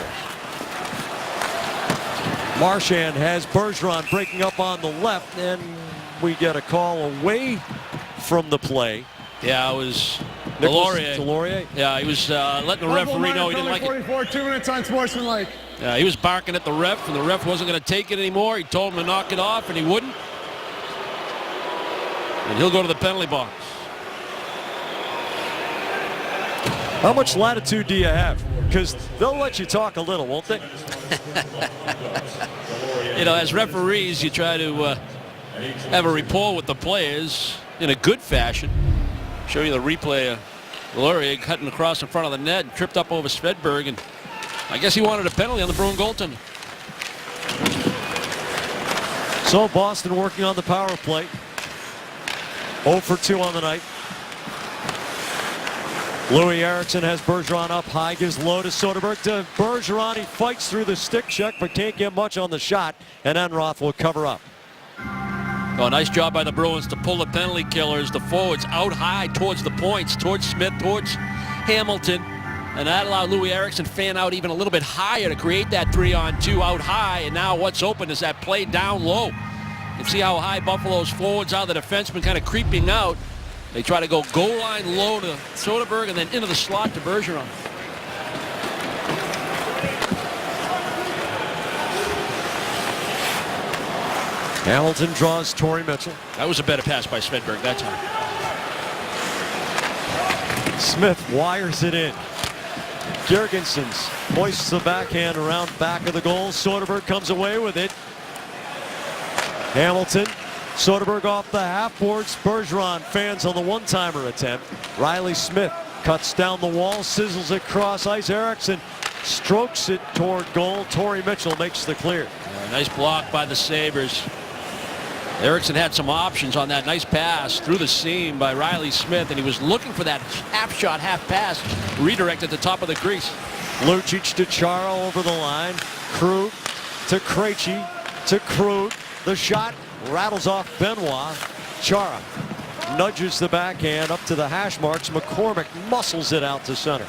Marchand has Bergeron breaking up on the left, and we get a call away from the play. Yeah, it was Delorier. Yeah, he was letting the referee know he didn't like it. 44, 2 minutes unsportsmanlike. Yeah, he was barking at the ref, and the ref wasn't going to take it anymore. He told him to knock it off, and he wouldn't. And he'll go to the penalty box. How much latitude do you have? Because they'll let you talk a little, won't they? As referees, you try to have a rapport with the players in a good fashion. Show you the replay of Delorier cutting across in front of the net and tripped up over Svedberg, and I guess he wanted a penalty on the Bruin goaltender. So Boston working on the power play. 0 for 2 on the night. Louis Eriksson has Bergeron up high, gives low to Soderberg. To Bergeron, he fights through the stick check, but can't get much on the shot, and Enroth will cover up. Oh, nice job by the Bruins to pull the penalty killers. The forwards out high towards the points, towards Smith, towards Hamilton. And that allowed Louis Eriksson fan out even a little bit higher to create that 3-on-2 out high. And now what's open is that play down low. You can see how high Buffalo's forwards are. The defenseman kind of creeping out. They try to go goal line low to Soderberg and then into the slot to Bergeron. Hamilton draws Torrey Mitchell. That was a better pass by Svedberg that time. Smith wires it in. Girgensons hoists the backhand around back of the goal. Soderberg comes away with it. Hamilton, Soderberg off the half boards. Bergeron fans on the one-timer attempt. Riley Smith cuts down the wall, sizzles it cross ice. Eriksson strokes it toward goal. Torrey Mitchell makes the clear. Nice block by the Sabres. Eriksson had some options on that nice pass through the seam by Riley Smith, and he was looking for that half shot, half pass, redirect at the top of the crease. Lucic to Chara over the line. Krug to Krejci to Krug. The shot rattles off Benoit. Chara nudges the backhand up to the hash marks. McCormick muscles it out to center.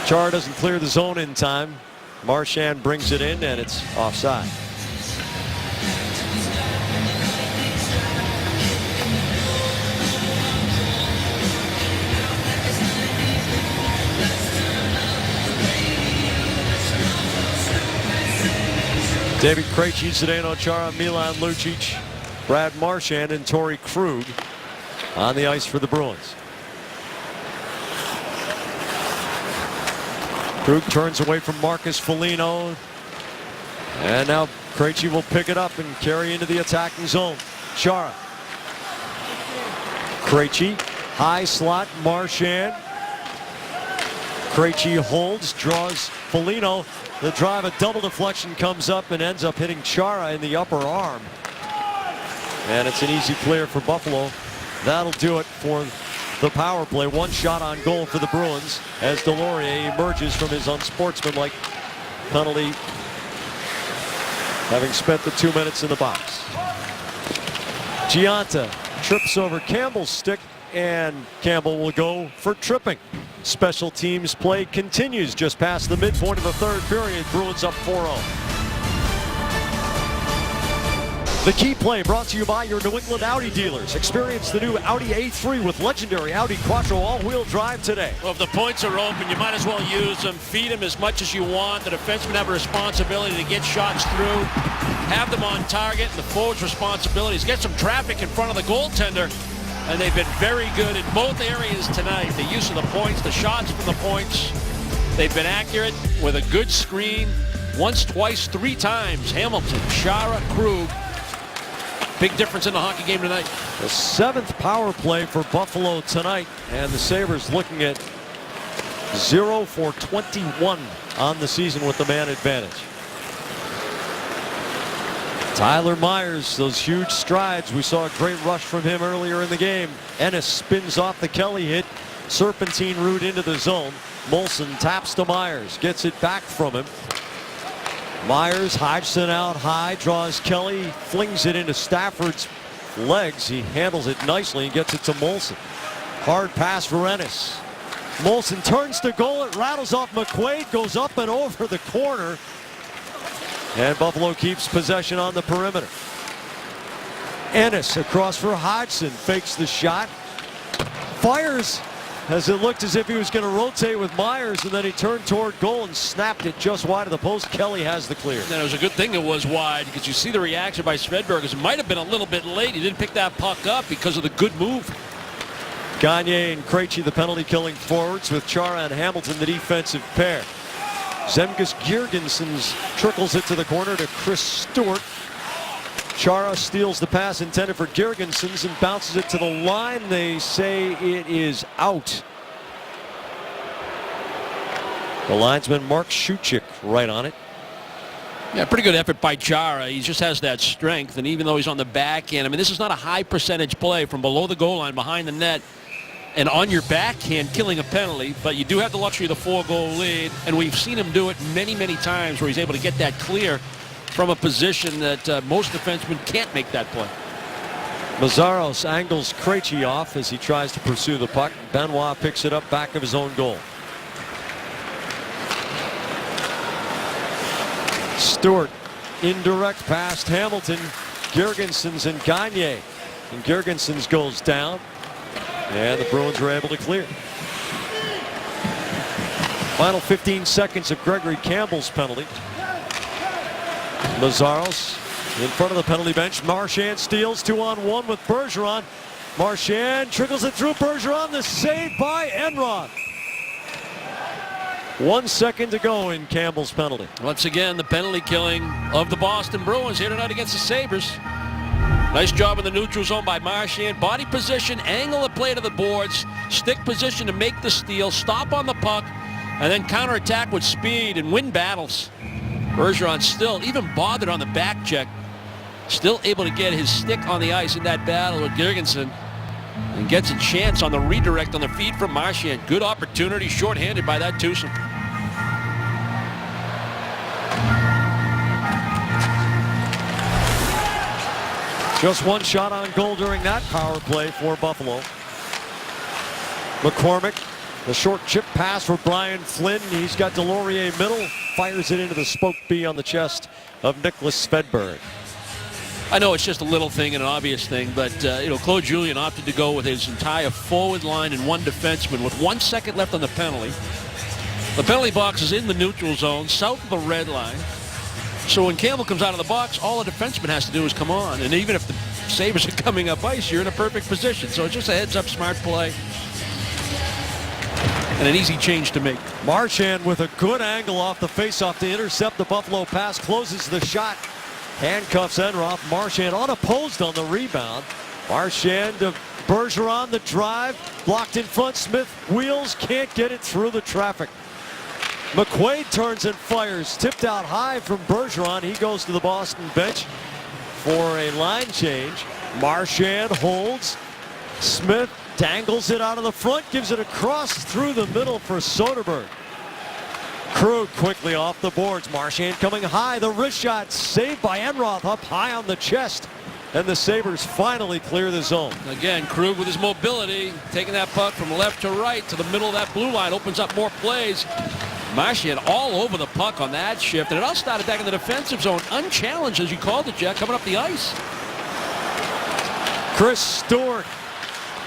Chara doesn't clear the zone in time. Marchand brings it in, and it's offside. David Krejci, Zdeno Chara, Milan Lucic, Brad Marchand, and Torrey Krug on the ice for the Bruins. Krug turns away from Marcus Foligno. And now Krejci will pick it up and carry into the attacking zone. Chara. Krejci, high slot, Marchand. Krejci holds, draws Foligno. The drive, a double deflection comes up and ends up hitting Chara in the upper arm. And it's an easy clear for Buffalo. That'll do it for the power play. One shot on goal for the Bruins as Delorier emerges from his unsportsmanlike penalty, having spent the 2 minutes in the box. Gianta trips over Campbell's stick, and Campbell will go for tripping. Special teams play continues just past the midpoint of the third period. Bruins up 4-0. The key play brought to you by your New England Audi dealers. Experience the new Audi A3 with legendary Audi Quattro all-wheel drive today. Well, if the points are open, you might as well use them. Feed them as much as you want. The defensemen have a responsibility to get shots through, have them on target, and the forwards' responsibility is get some traffic in front of the goaltender. And they've been very good in both areas tonight. The use of the points, the shots from the points. They've been accurate with a good screen. Once, twice, 3 times. Hamilton, Chara, Krug. Big difference in the hockey game tonight. The 7th power play for Buffalo tonight. And the Sabres looking at 0 for 21 on the season with the man advantage. Tyler Myers, those huge strides. We saw a great rush from him earlier in the game. Ennis spins off the Kelly hit. Serpentine route into the zone. Molson taps to Myers. Gets it back from him. Myers, Hodgson out high. Draws Kelly. Flings it into Stafford's legs. He handles it nicely and gets it to Molson. Hard pass for Ennis. Molson turns to goal. It rattles off McQuaid. Goes up and over the corner. And Buffalo keeps possession on the perimeter. Ennis across for Hodgson. Fakes the shot. Fires as it looked as if he was going to rotate with Myers, and then he turned toward goal and snapped it just wide of the post. Kelly has the clear. And it was a good thing it was wide, because you see the reaction by Svedberg. It might have been a little bit late. He didn't pick that puck up because of the good move. Gagne and Krejci, the penalty-killing forwards, with Chara and Hamilton, the defensive pair. Zemgus Girgensons trickles it to the corner to Chris Stewart. Chara steals the pass intended for Girgensons and bounces it to the line. They say it is out. The linesman Mark Shuchik right on it. Yeah, pretty good effort by Chara. He just has that strength, and even though he's on the backhand, I mean, this is not a high percentage play from below the goal line, behind the net, and on your backhand, killing a penalty, but you do have the luxury of the 4-goal lead, and we've seen him do it many, many times where he's able to get that clear from a position that most defensemen can't make that play. Mazzaros angles Krejci off as he tries to pursue the puck. Benoit picks it up back of his own goal. Stewart, indirect past Hamilton. Girgensons and Gagne. And Girgensons goes down. And the Bruins are able to clear. Final 15 seconds of Gregory Campbell's penalty. Mazzaros in front of the penalty bench. Marchand steals 2-on-1 with Bergeron. Marchand trickles it through Bergeron. The save by Enroth. 1 second to go in Campbell's penalty. Once again, the penalty killing of the Boston Bruins here tonight against the Sabres. Nice job in the neutral zone by Marchand. Body position, angle of play to the boards, stick position to make the steal, stop on the puck, and then counterattack with speed and win battles. Bergeron still, even bothered on the back check, still able to get his stick on the ice in that battle with Girgensson, and gets a chance on the redirect on the feed from Marchand. Good opportunity, shorthanded by that twosome. Just one shot on goal during that power play for Buffalo. McCormick, the short chip pass for Brian Flynn. He's got Delorier middle, fires it into the spoke B on the chest of Nicholas Svedberg. I know it's just a little thing and an obvious thing, but Claude Julien opted to go with his entire forward line and one defenseman with 1 second left on the penalty. The penalty box is in the neutral zone, south of the red line. So when Campbell comes out of the box, all a defenseman has to do is come on. And even if the Sabres are coming up ice, you're in a perfect position. So it's just a heads-up smart play and an easy change to make. Marchand with a good angle off the faceoff to intercept the Buffalo pass, closes the shot, handcuffs Enroth. Marchand unopposed on the rebound. Marchand to Bergeron, the drive, blocked in front. Smith wheels, can't get it through the traffic. McQuaid turns and fires, tipped out high from Bergeron. He goes to the Boston bench for a line change. Marchand holds. Smith dangles it out of the front, gives it across through the middle for Soderberg. Krug quickly off the boards. Marchand coming high. The wrist shot saved by Enroth up high on the chest. And the Sabres finally clear the zone. Again, Krug with his mobility, taking that puck from left to right to the middle of that blue line, opens up more plays. Marchand all over the puck on that shift, and it all started back in the defensive zone, unchallenged, as you called it, Jack, coming up the ice. Chris Stewart,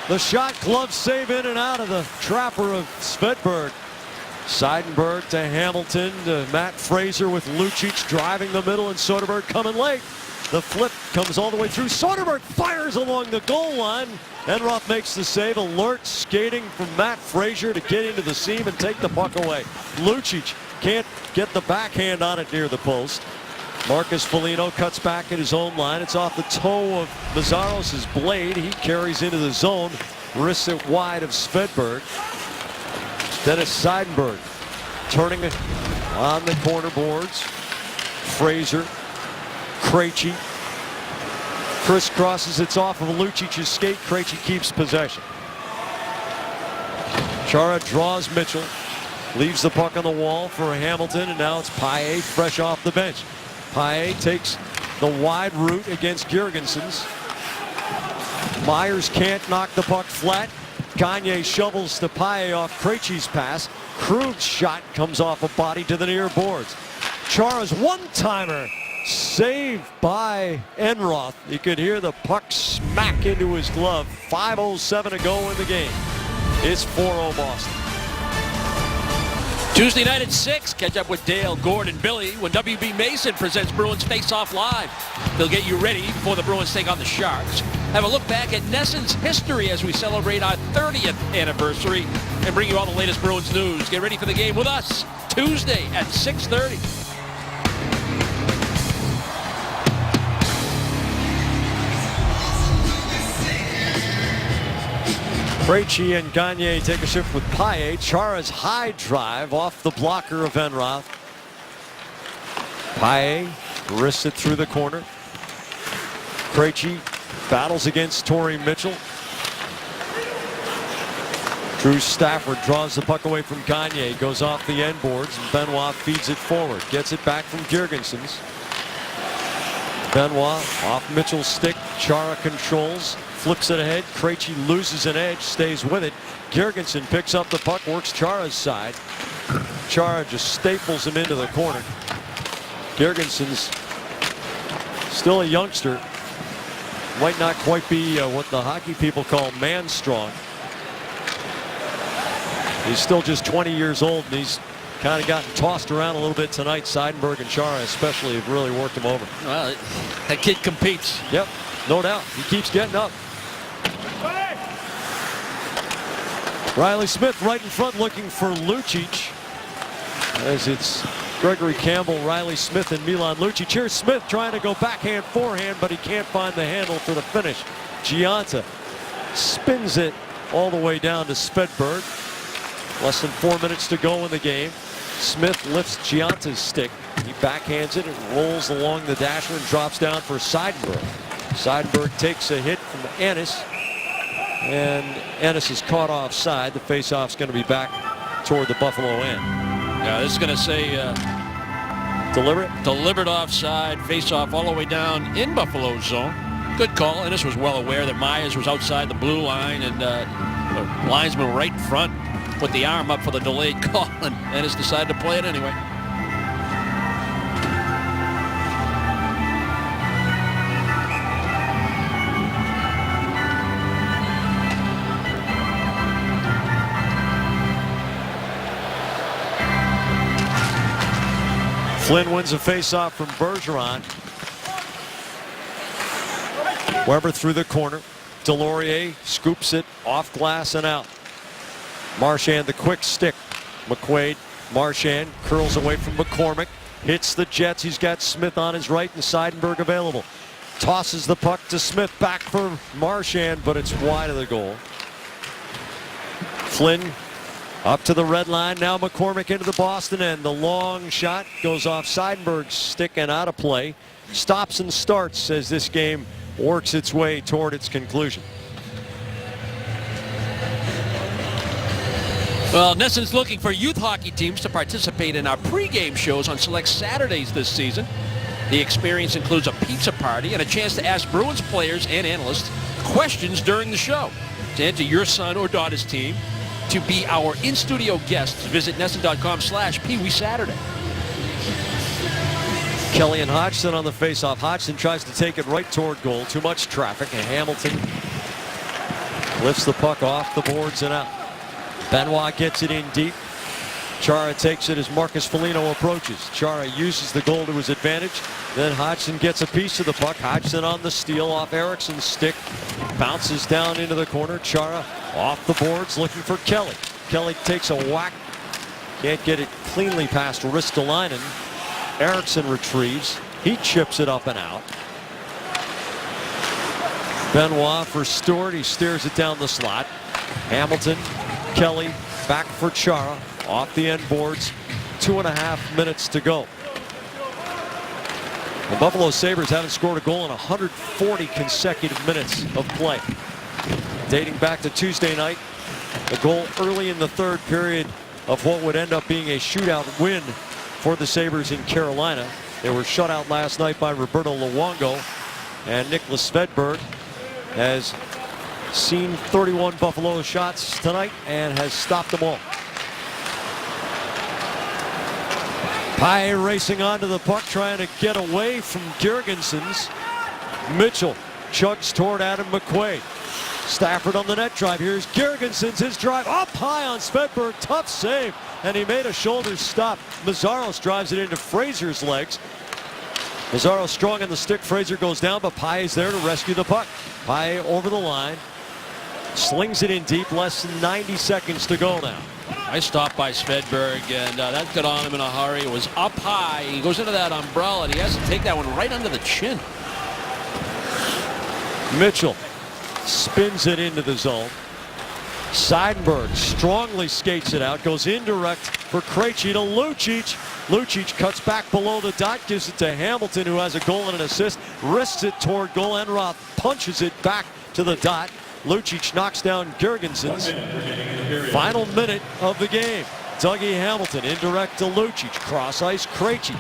the shot glove save in and out of the trapper of Svedberg. Seidenberg to Hamilton, to Matt Fraser with Lucic driving the middle, and Soderberg coming late. The flip comes all the way through. Soderberg fires along the goal line. Enroth makes the save. Alert skating from Matt Fraser to get into the seam and take the puck away. Lucic can't get the backhand on it near the post. Marcus Foligno cuts back at his own line. It's off the toe of Mazzaros' blade. He carries into the zone, wrists it wide of Svedberg. Dennis Seidenberg turning it on the corner boards. Fraser, Krejci crisscrosses. It's off of Lucic's skate. Krejci keeps possession. Chara draws Mitchell, leaves the puck on the wall for Hamilton, and now it's Paille fresh off the bench. Paille takes the wide route against Girgensons. Myers can't knock the puck flat. Gagne shovels to Paille off Krejci's pass. Krug's shot comes off a body to the near boards. Chara's one-timer saved by Enroth. You could hear the puck smack into his glove. 5:07 to go in the game. It's 4-0 Boston. Tuesday night at 6, catch up with Dale, Gord, and Billy when WB Mason presents Bruins Face Off Live. They'll get you ready before the Bruins take on the Sharks. Have a look back at NESN's history as we celebrate our 30th anniversary and bring you all the latest Bruins news. Get ready for the game with us Tuesday at 6:30. Krejci and Gagne take a shift with Paille. Chara's high drive off the blocker of Enroth. Paille wrists it through the corner. Krejci battles against Torrey Mitchell. Drew Stafford draws the puck away from Gagne, goes off the end boards, and Benoit feeds it forward. Gets it back from Girgensons. Benoit off Mitchell's stick. Chara controls, flips it ahead. Krejci loses an edge, stays with it. Girgensson picks up the puck, works Chara's side. Chara just staples him into the corner. Girgensson's still a youngster. Might not quite be what the hockey people call man strong. He's still just 20 years old, and he's kind of gotten tossed around a little bit tonight. Seidenberg and Chara especially have really worked him over. Well, that kid competes. Yep, no doubt. He keeps getting up. Riley Smith right in front looking for Lucic. As it's Gregory Campbell, Riley Smith, and Milan Lucic. Here's Smith trying to go backhand, forehand, but he can't find the handle for the finish. Gianta spins it all the way down to Svedberg. Less than 4 minutes to go in the game. Smith lifts Gianta's stick. He backhands it and rolls along the dasher and drops down for Seidenberg. Seidenberg takes a hit from Ennis, and Ennis is caught offside. The faceoff's going to be back toward the Buffalo end. Yeah, this is going to say deliberate offside, face-off all the way down in Buffalo's zone. Good call. Ennis was well aware that Myers was outside the blue line, and the linesman right in front put the arm up for the delayed call, and Ennis decided to play it anyway. Flynn wins a faceoff from Bergeron. Weber through the corner. Delorier scoops it off glass and out. Marchand the quick stick. McQuaid, Marchand curls away from McCormick. Hits the Jets. He's got Smith on his right and Seidenberg available. Tosses the puck to Smith, back for Marchand, but it's wide of the goal. Flynn up to the red line. Now McCormick into the Boston end. The long shot goes off Seidenberg's stick and out of play. Stops and starts as this game works its way toward its conclusion. Well, NESN's looking for youth hockey teams to participate in our pregame shows on select Saturdays this season. The experience includes a pizza party and a chance to ask Bruins players and analysts questions during the show. To enter your son or daughter's team to be our in-studio guests, visit NESN.com/Pee-wee Saturday. Kelly and Hodgson on the faceoff. Hodgson tries to take it right toward goal. Too much traffic, and Hamilton lifts the puck off the boards and out. Benoit gets it in deep. Chara takes it as Marcus Foligno approaches. Chara uses the goal to his advantage. Then Hodgson gets a piece of the puck. Hodgson on the steal off Eriksson's stick. Bounces down into the corner. Chara off the boards looking for Kelly. Kelly takes a whack. Can't get it cleanly past Ristolainen. Eriksson retrieves. He chips it up and out. Benoit for Stewart. He steers it down the slot. Hamilton, Kelly, back for Chara. Off the end boards. 2.5 minutes to go. The Buffalo Sabres haven't scored a goal in 140 consecutive minutes of play. Dating back to Tuesday night, a goal early in the third period of what would end up being a shootout win for the Sabres in Carolina. They were shut out last night by Roberto Luongo, and Nicholas Svedberg has seen 31 Buffalo shots tonight and has stopped them all. Paille racing onto the puck, trying to get away from Girgensons. Mitchell chugs toward Adam McQuaid. Stafford on the net drive. Here's Girgensons. His drive up high on Svedberg. Tough save. And he made a shoulder stop. Mazzaros drives it into Fraser's legs. Mazzaros strong on the stick. Fraser goes down, but Paille's there to rescue the puck. Paille over the line. Slings it in deep. Less than 90 seconds to go now. Nice stop by Svedberg, and that got on him in a hurry. It was up high. He goes into that umbrella, and he has to take that one right under the chin. Mitchell spins it into the zone. Seidenberg strongly skates it out, goes indirect for Krejci to Lucic. Lucic cuts back below the dot, gives it to Hamilton, who has a goal and an assist, wrists it toward goal. Enroth punches it back to the dot. Lucic knocks down Girgensons. Final minute of the game. Dougie Hamilton indirect to Lucic, cross ice Krejci.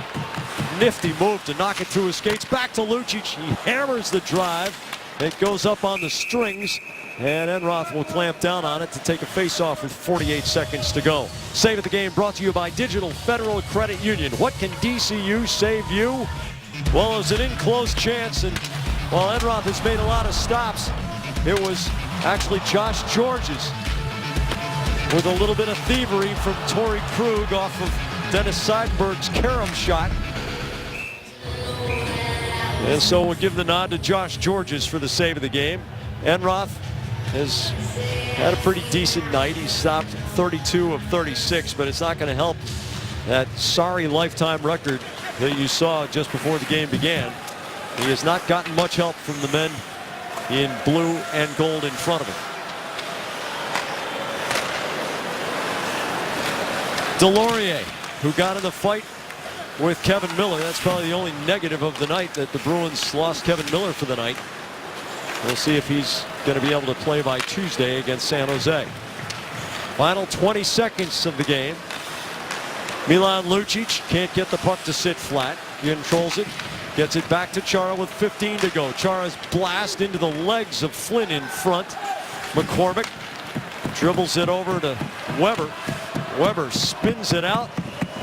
Nifty move to knock it through his skates, back to Lucic. He hammers the drive. It goes up on the strings, and Enroth will clamp down on it to take a face-off with 48 seconds to go. Save of the game brought to you by Digital Federal Credit Union. What can DCU save you? Well, it was an in-close chance, and while Enroth has made a lot of stops, it was actually Josh Georges with a little bit of thievery from Torrey Krug off of Dennis Seidenberg's carom shot. And so we'll give the nod to Josh Georges for the save of the game. Enroth has had a pretty decent night. He stopped 32 of 36, but it's not going to help that sorry lifetime record that you saw just before the game began. He has not gotten much help from the men in blue and gold in front of him. Delorier, who got in the fight with Kevin Miller. That's probably the only negative of the night, that the Bruins lost Kevin Miller for the night. We'll see if he's going to be able to play by Tuesday against San Jose. Final 20 seconds of the game. Milan Lucic can't get the puck to sit flat. He controls it, gets it back to Chara with 15 to go. Chara's blast into the legs of Flynn in front. McCormick dribbles it over to Weber. Weber spins it out.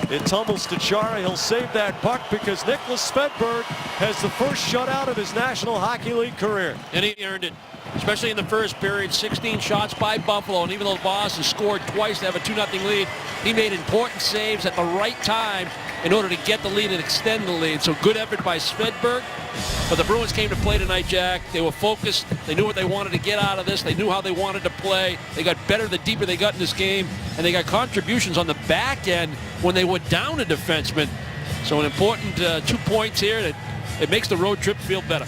It tumbles to Chara. He'll save that puck because Nicholas Svedberg has the first shutout of his National Hockey League career. And he earned it, especially in the first period. 16 shots by Buffalo, and even though Boston scored twice to have a 2-0 lead, he made important saves at the right time in order to get the lead and extend the lead. So good effort by Svedberg. But the Bruins came to play tonight, Jack. They were focused. They knew what they wanted to get out of this. They knew how they wanted to play. They got better the deeper they got in this game. And they got contributions on the back end when they were down a defenseman. So an important 2 points here. It makes the road trip feel better.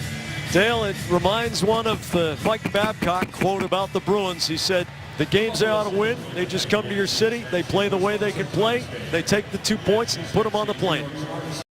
Dale, it reminds one of the Mike Babcock quote about the Bruins. He said, the games they ought to win, they just come to your city, they play the way they can play, they take the 2 points and put them on the plane.